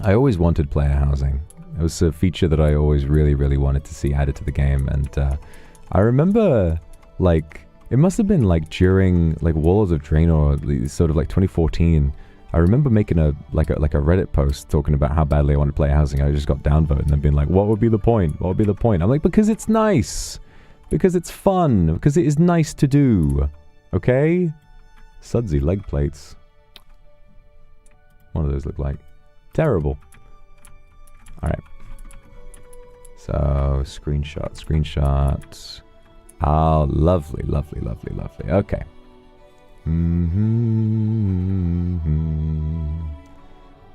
I always wanted player housing. It was a feature that I always really, really wanted to see added to the game. And I remember, like, it must have been, like, during, like, Walls of Draenor, sort of, like, 2014. I remember making a Reddit post talking about how badly I wanted to play housing. I just got downvoted and then being like, what would be the point? What would be the point? I'm like, because it's nice. Because it's fun. Because it is nice to do. Okay? Sudsy leg plates. What do those look like? Terrible. Alright. So, screenshot. Oh, lovely, lovely, lovely, lovely. Okay.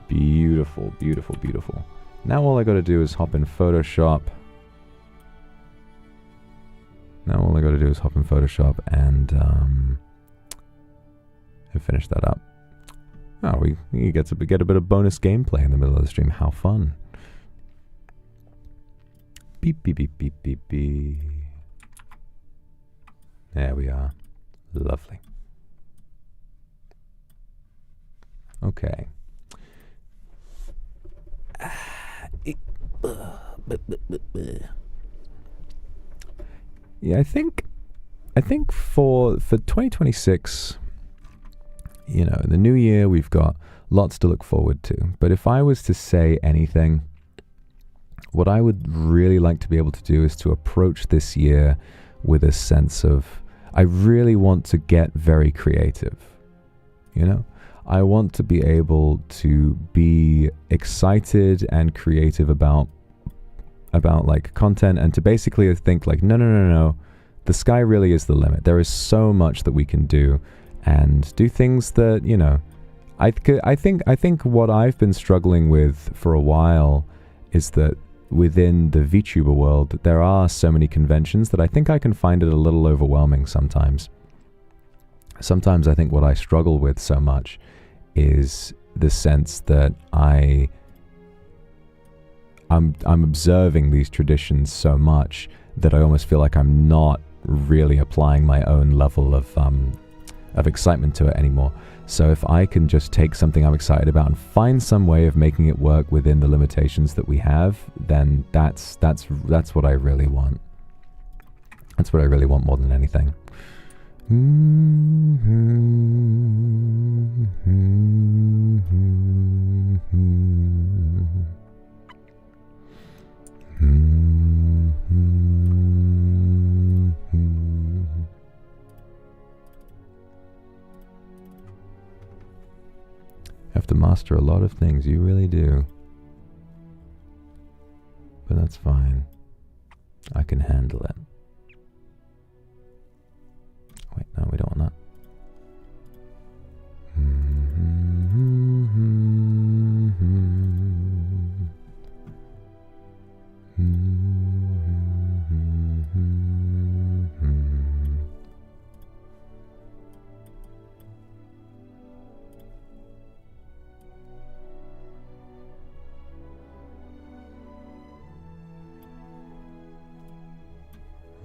Beautiful, beautiful, beautiful. Now all I gotta do is hop in Photoshop. And finish that up. Oh, we get a bit of bonus gameplay in the middle of the stream. How fun. Beep, beep, beep, beep, beep, beep. There we are. Lovely. Okay. Yeah, I think for 2026, you know, in the new year we've got lots to look forward to. But if I was to say anything, what I would really like to be able to do is to approach this year with a sense of, I really want to get very creative, you know? I want to be able to be excited and creative about like content, and to basically think like, no, the sky really is the limit. There is so much that we can do, and do things that, you know, I think what I've been struggling with for a while is that within the VTuber world, there are so many conventions that I think I can find it a little overwhelming sometimes. Sometimes I think what I struggle with so much is the sense that I'm observing these traditions so much that I almost feel like I'm not really applying my own level of excitement to it anymore. So if I can just take something I'm excited about and find some way of making it work within the limitations that we have, then that's what I really want. That's what I really want more than anything. Have to master a lot of things, you really do. But that's fine. I can handle it. Wait, no, we don't want that.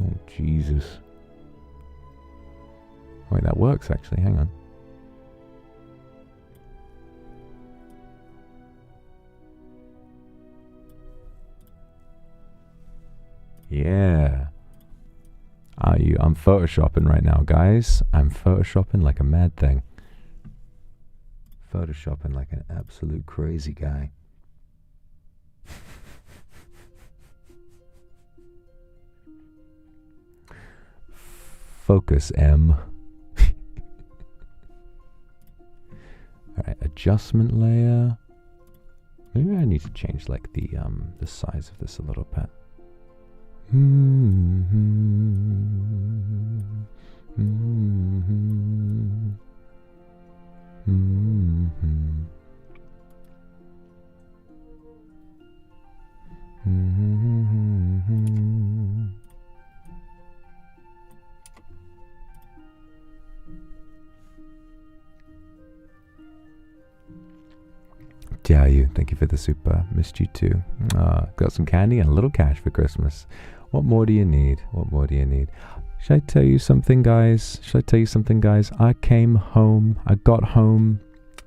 Oh, Jesus. Wait, that works actually, hang on. Yeah. Are you? I'm photoshopping right now, guys. I'm photoshopping like a mad thing. Photoshopping like an absolute crazy guy. Focus M. Alright, adjustment layer. Maybe I need to change like the size of this a little bit. You. Thank you for the super. Missed you too. Got some candy and a little cash for Christmas. What more do you need? What more do you need? Should I tell you something, guys? I came home. I got home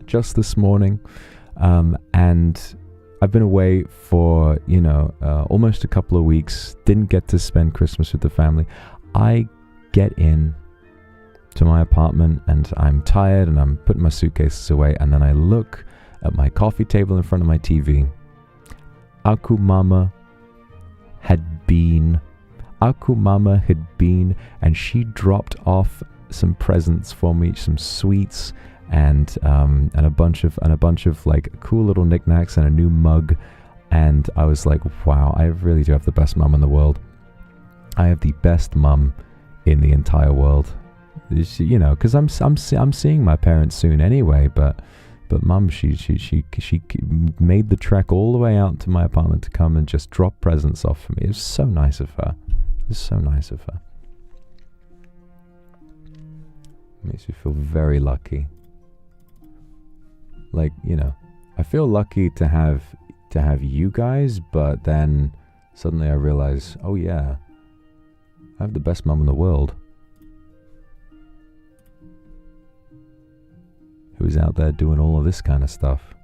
just this morning, and I've been away for almost a couple of weeks. Didn't get to spend Christmas with the family. I get in to my apartment and I'm tired and I'm putting my suitcases away, and then I look at my coffee table in front of my TV. Akuma had been, and she dropped off some presents for me, some sweets, and a bunch of like cool little knickknacks and a new mug. And I was like, wow, I really do have the best mum in the world. I have the best mum in the entire world. Because I'm seeing my parents soon anyway, but mum, she made the trek all the way out to my apartment to come and just drop presents off for me. It was so nice of her. Makes me feel very lucky. Like, I feel lucky to have you guys, but then suddenly I realize, oh yeah, I have the best mum in the world. Who's out there doing all of this kind of stuff.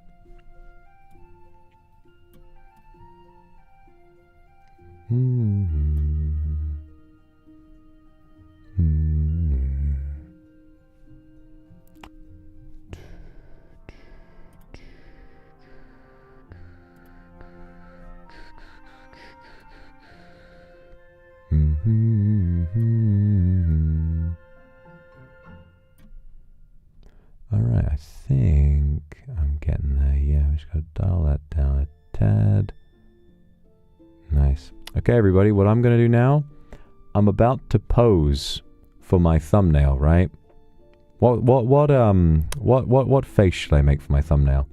Alright, I think I'm getting there. Yeah, we just gotta dial that down a tad. Nice. Okay, everybody, what I'm gonna do now, I'm about to pose for my thumbnail, right? What face should I make for my thumbnail?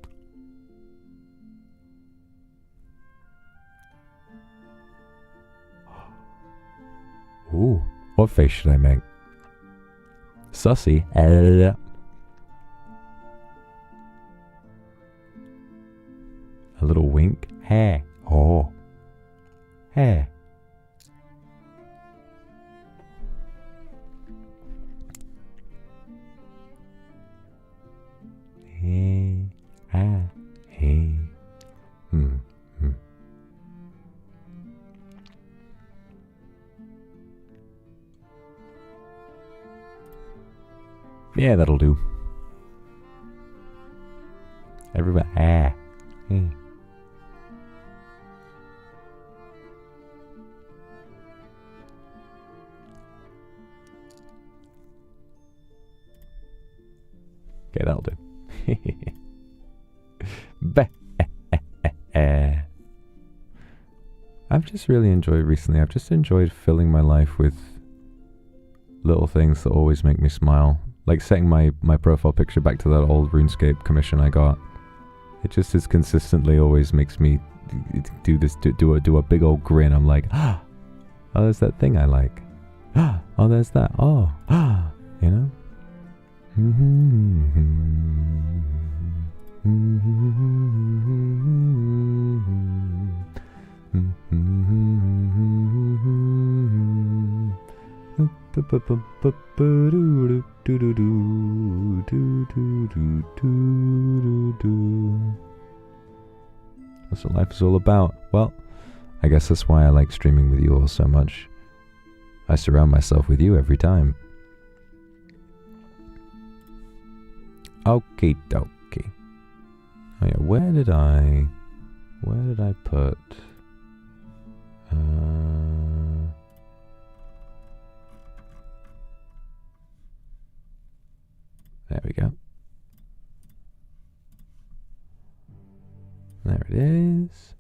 Ooh, what face should I make? Sussy. A little wink. Hair. Oh. Hair. Hey. Ah. Hey. Yeah, that'll do. Everybody. Ah. Hey. Okay, that'll do. I've just really enjoyed recently. I've just enjoyed filling my life with little things that always make me smile. Like setting my profile picture back to that old RuneScape commission I got. It just is consistently always makes me do a big old grin. I'm like, oh, there's that thing I like. Oh, there's that. Oh, you know? That's what life is all about. Well, I guess that's why I like streaming with you all so much. I surround myself with you every time. Okie dokie. Oh yeah, where did I put... There we go. There it is.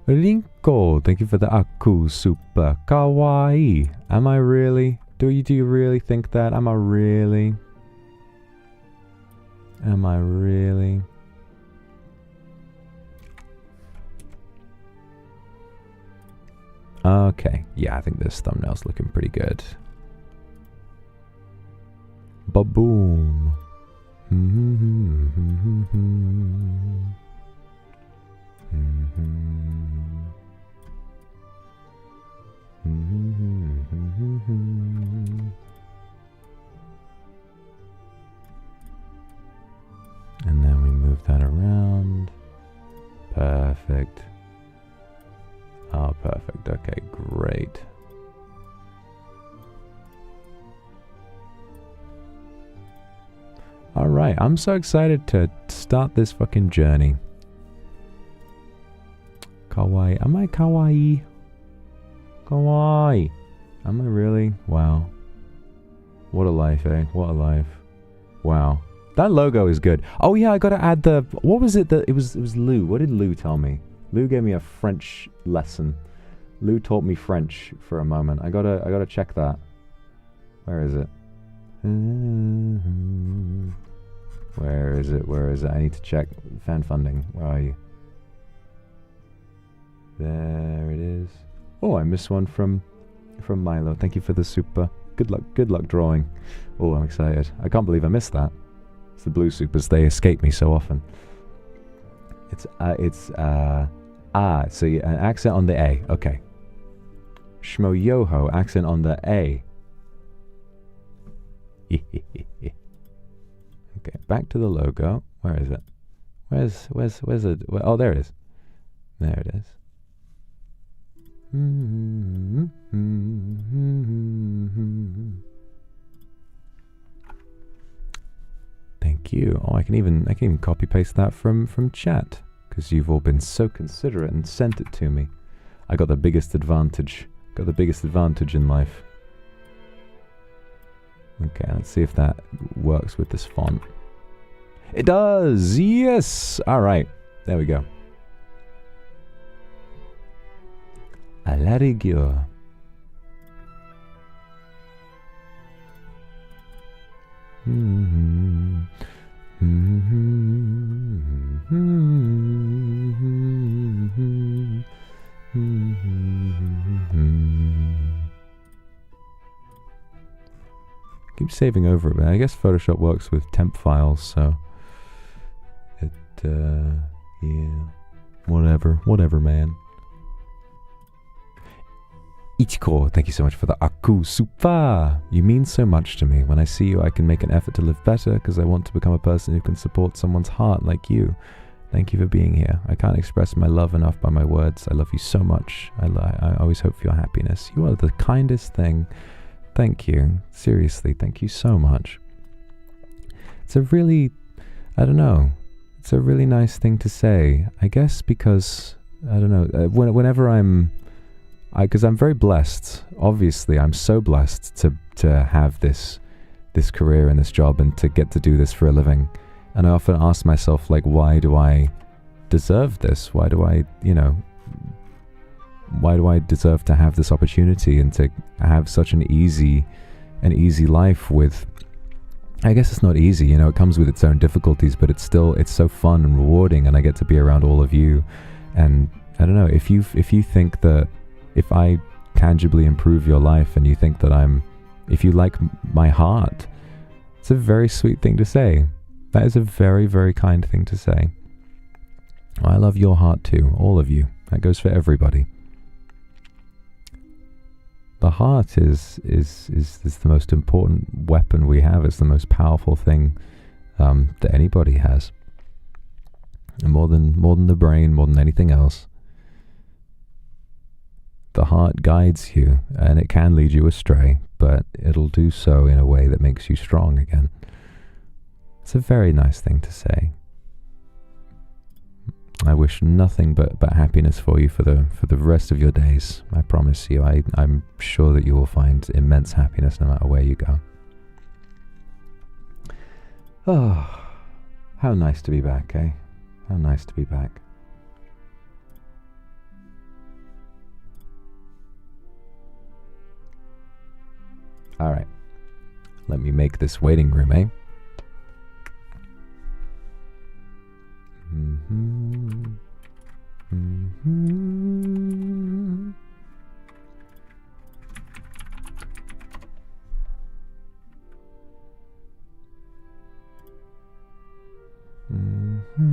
Rinko, thank you for the Aku super kawaii. Am I really? Do you really think that? Am I really? Am I really? Okay, yeah, I think this thumbnail's looking pretty good. Ba-boom. And then we move that around. Perfect. Oh, perfect. Okay, great. Alright, I'm so excited to start this fucking journey. Kawaii. Am I kawaii? Kawaii. Am I really? Wow. What a life, eh? What a life. Wow. That logo is good. Oh yeah, I gotta add the... What was it that... It was Lou. What did Lou tell me? Lou gave me a French lesson. Lou taught me French for a moment. I gotta check that. Where is it? Where is it? Where is it? I need to check fan funding. Where are you? There it is. Oh, I missed one from Milo. Thank you for the super. Good luck drawing. Oh, I'm excited. I can't believe I missed that. It's the blue supers. They escape me so often. So an accent on the A. Okay. Shmo-yoho, accent on the A. Okay, back to the logo. Where is it? Where's it? Oh, there it is. There it is. Thank you. Oh, I can even copy paste that from chat because you've all been so considerate and sent it to me. I got the biggest advantage. Got the biggest advantage in life. Okay, let's see if that works with this font. It does! Yes! Alright, there we go. À la rigueur. Keep saving over it, but I guess Photoshop works with temp files, so it, yeah, whatever, man. Ichiko, thank you so much for the Aku Super. You mean so much to me. When I see you, I can make an effort to live better because I want to become a person who can support someone's heart like you. Thank you for being here. I can't express my love enough by my words. I love you so much. I always hope for your happiness. You are the kindest thing. Thank you. Seriously, thank you so much. It's a really, I don't know, it's a really nice thing to say. I guess because, I don't know, whenever because I'm very blessed. Obviously, I'm so blessed to have this career and this job and to get to do this for a living. And I often ask myself, like, why do I deserve this? Why do I deserve to have this opportunity and to have such an easy life with... I guess it's not easy, you know, it comes with its own difficulties, but it's so fun and rewarding, and I get to be around all of you. And I don't know, if you think that if I tangibly improve your life and you think that if you like my heart, it's a very sweet thing to say. That is a very, very kind thing to say. I love your heart too, all of you. That goes for everybody. The heart is the most important weapon we have. It's the most powerful thing that anybody has. And more than the brain, more than anything else. The heart guides you, and it can lead you astray, but it'll do so in a way that makes you strong again. It's a very nice thing to say. I wish nothing but happiness for you for the rest of your days. I promise you. I'm sure that you will find immense happiness no matter where you go. Oh, how nice to be back, eh? How nice to be back. All right, let me make this waiting room, eh? Mm-hmm. Mm-hmm. Mm-hmm.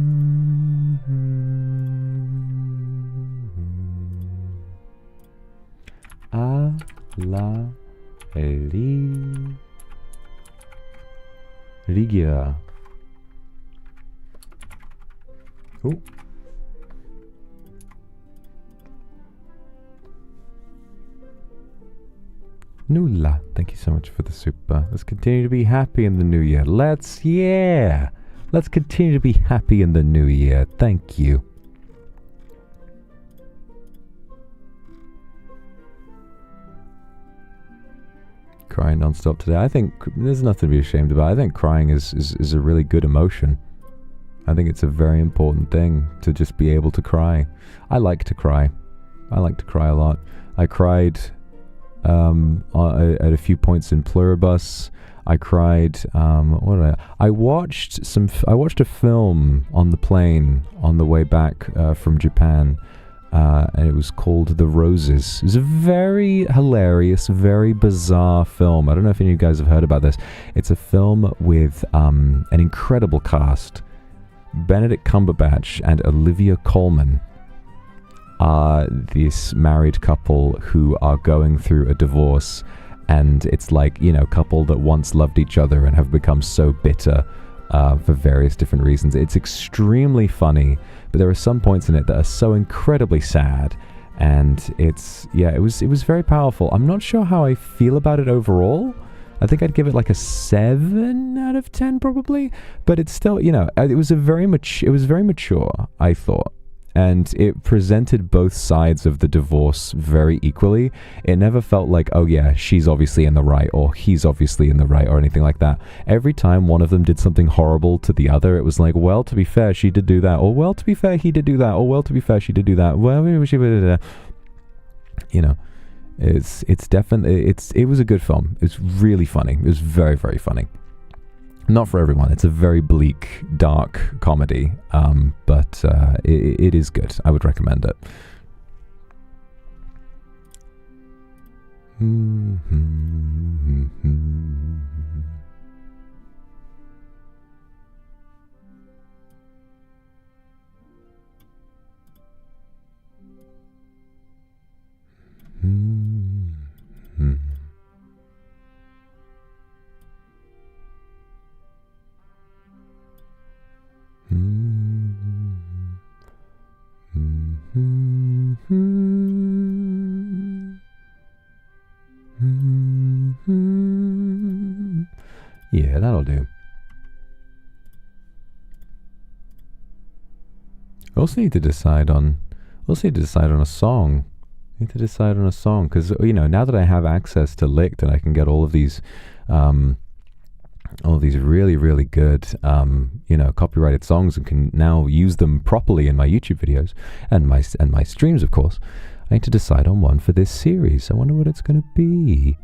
La Ligia. Ooh. Nulla. Thank you so much for the super. Let's continue to be happy in the new year. Let's continue to be happy in the new year. Thank you. Crying non-stop today. I think there's nothing to be ashamed about. I think crying is a really good emotion. I think it's a very important thing to just be able to cry. I like to cry. I like to cry a lot. I cried at a few points in Pluribus. I cried. I watched a film on the plane on the way back from Japan. And it was called The Roses. It was a very hilarious, very bizarre film. I don't know if any of you guys have heard about this. It's a film with an incredible cast. Benedict Cumberbatch and Olivia Colman are this married couple who are going through a divorce. And it's like, you know, a couple that once loved each other and have become so bitter for various different reasons. It's extremely funny, but there are some points in it that are so incredibly sad, and it was very powerful. I'm not sure how I feel about it overall. I think I'd give it like a 7 out of 10 probably, but it's still, you know, it was very mature, I thought. And it presented both sides of the divorce very equally. It never felt like, oh yeah, she's obviously in the right, or he's obviously in the right, or anything like that. Every time one of them did something horrible to the other, it was like, well, to be fair, she did do that. Or, well, to be fair, he did do that. Or, well, to be fair, she did do that. Well, you know, it's definitely, it was a good film. It's really funny. It was very, very funny. Not for everyone. It's a very bleak, dark comedy, but it is good. I would recommend it. Yeah, that'll do. I also need to decide on a song. Because, you know, now that I have access to Licked and I can get all of these really, really good, you know, copyrighted songs, and can now use them properly in my YouTube videos and my streams, of course. I need to decide on one for this series. I wonder what it's going to be.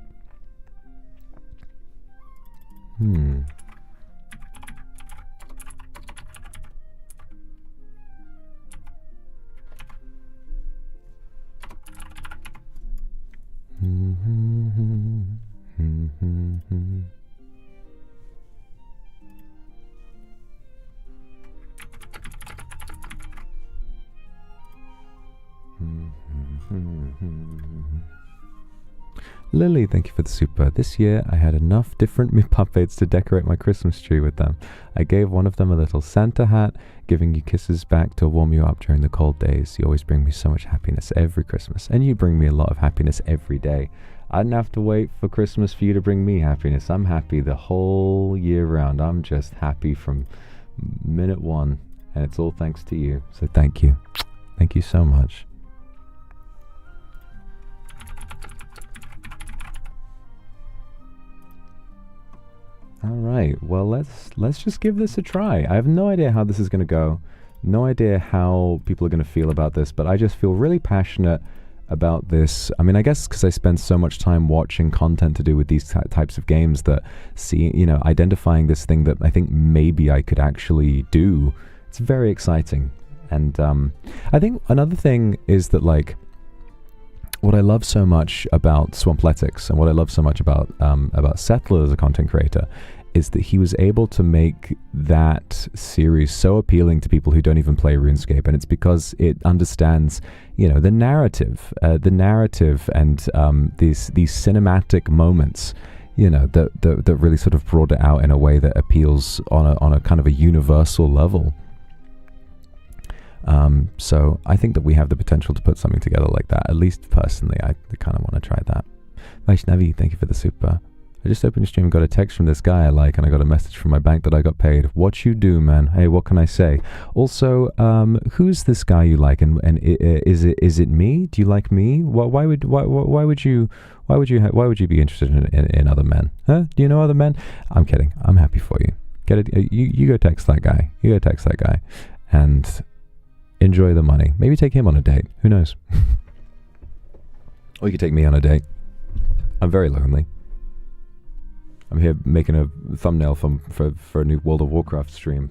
Lily, thank you for the super. This year, I had enough different puppets to decorate my Christmas tree with them. I gave one of them a little Santa hat, giving you kisses back to warm you up during the cold days. You always bring me so much happiness every Christmas, and you bring me a lot of happiness every day. I didn't have to wait for Christmas for you to bring me happiness. I'm happy the whole year round. I'm just happy from minute one, and it's all thanks to you. So thank you. Thank you so much. All right, well, let's just give this a try. I have no idea how this is going to go, no idea how people are going to feel about this, but I just feel really passionate about this. I mean, I guess because I spend so much time watching content to do with these types of games that identifying this thing that I think maybe I could actually do, it's very exciting. And I think another thing is that, like, what I love so much about Swampletics and what I love so much about Settler as a content creator is that he was able to make that series so appealing to people who don't even play RuneScape, and it's because it understands, the narrative and these cinematic moments, that really sort of brought it out in a way that appeals on a kind of a universal level. So I think that we have the potential to put something together like that. At least personally, I kind of want to try that. Vaishnavi, thank you for the super. I just opened your stream and got a text from this guy I like, and I got a message from my bank that I got paid. What you do, man? Hey, what can I say? Also, who's this guy you like, and is it me? Do you like me? Why would you be interested in other men? Huh? Do you know other men? I'm kidding. I'm happy for you. Get it? You go text that guy. And enjoy the money. Maybe take him on a date. Who knows? Or you could take me on a date. I'm very lonely. I'm here making a thumbnail for a new World of Warcraft stream.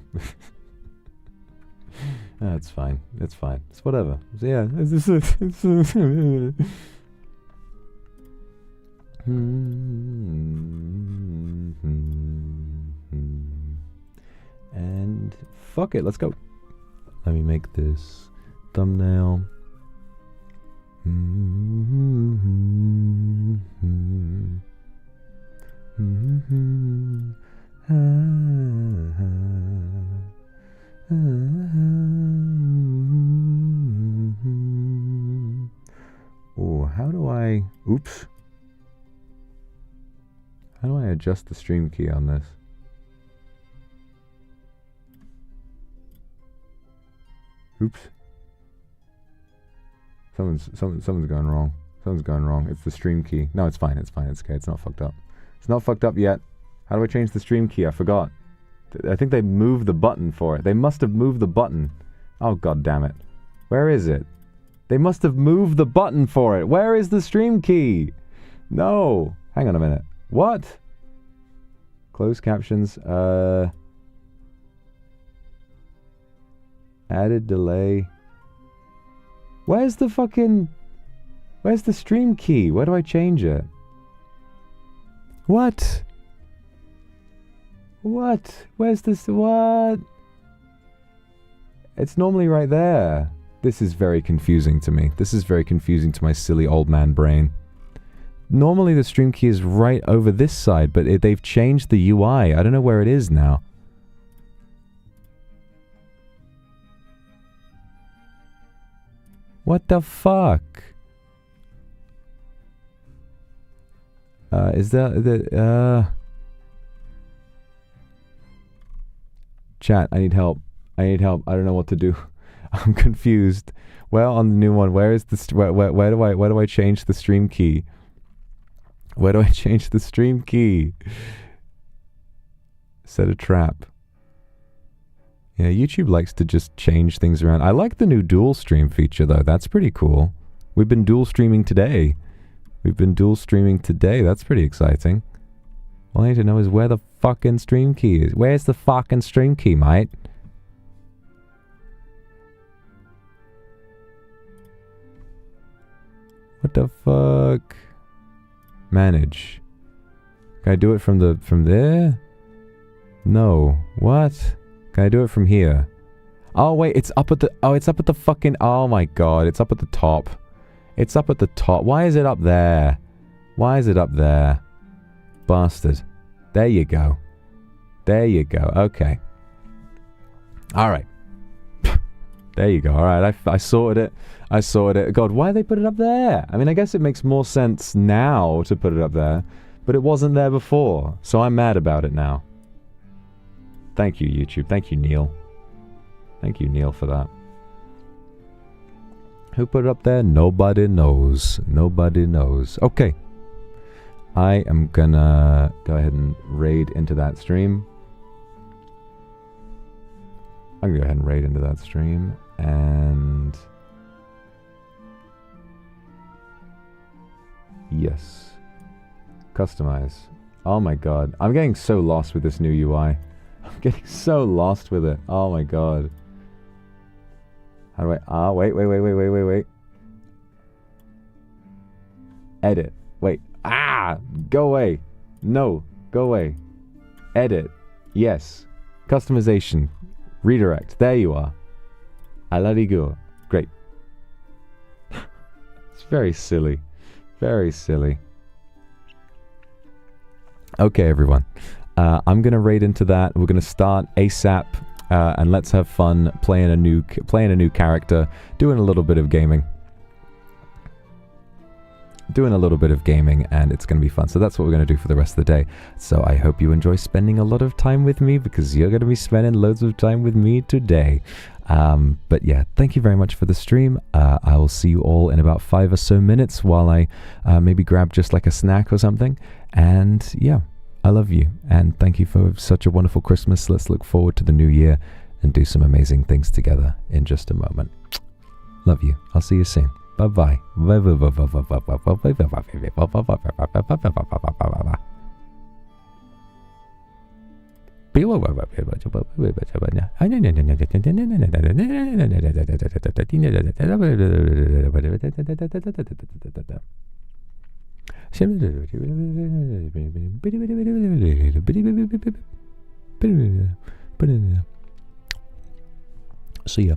It's fine. It's fine. It's whatever. So yeah. And fuck it. Let's go. Let me make this thumbnail. Oh, how do I adjust the stream key on this? Oops. Someone's going wrong. Something's going wrong. It's the stream key. No, it's fine. It's fine. It's okay. It's not fucked up. It's not fucked up yet. How do I change the stream key? I forgot. I think they moved the button for it. They must have moved the button. Oh, god damn it. Where is it? They must have moved the button for it. Where is the stream key? No. Hang on a minute. What? Closed captions. Added delay. Where's the stream key? Where do I change it? What? Where's this? What? It's normally right there. This is very confusing to me. This is very confusing to my silly old man brain. Normally the stream key is right over this side, but they've changed the UI. I don't know where it is now. What the fuck? Is that Chat, I need help. I don't know what to do. I'm confused. Well, on the new one, where is the where do I change the stream key? Where do I change the stream key? Set a trap. Yeah, YouTube likes to just change things around. I like the new dual stream feature though. That's pretty cool. We've been dual streaming today. That's pretty exciting. All I need to know is where the fucking stream key is. Where's the fucking stream key, mate? What the fuck? Manage. Can I do it from there? No. What? Can I do it from here? Oh wait, it's up at the fucking, oh my god, it's up at the top. It's up at the top. Why is it up there? Why is it up there? Bastard. There you go. There you go. Okay. All right. There you go. All right. I sorted it. I sorted it. God, why they put it up there? I mean, I guess it makes more sense now to put it up there, but it wasn't there before, so I'm mad about it now. Thank you, YouTube. Thank you, Neil. Thank you, Neil, for that. Who put it up there? Nobody knows. Nobody knows. Okay. I am gonna go ahead and raid into that stream. I'm gonna go ahead and raid into that stream and yes. Customize. Oh my god. I'm getting so lost with this new UI. I'm getting so lost with it. Oh my god. How do I... wait. Edit. Wait. Go away. No. Go away. Edit. Yes. Customization. Redirect. There you are. Alarigo. Great. It's very silly. Very silly. Okay, everyone. I'm gonna raid into that. We're gonna start ASAP, and let's have fun playing a new character, doing a little bit of gaming. And it's going to be fun. So that's what we're going to do for the rest of the day. So I hope you enjoy spending a lot of time with me, because you're going to be spending loads of time with me today. But yeah, thank you very much for the stream. I will see you all in about 5 or so minutes while I maybe grab just like a snack or something. And yeah, I love you. And thank you for such a wonderful Christmas. Let's look forward to the new year and do some amazing things together in just a moment. Love you. I'll see you soon. Bye-bye. See ya.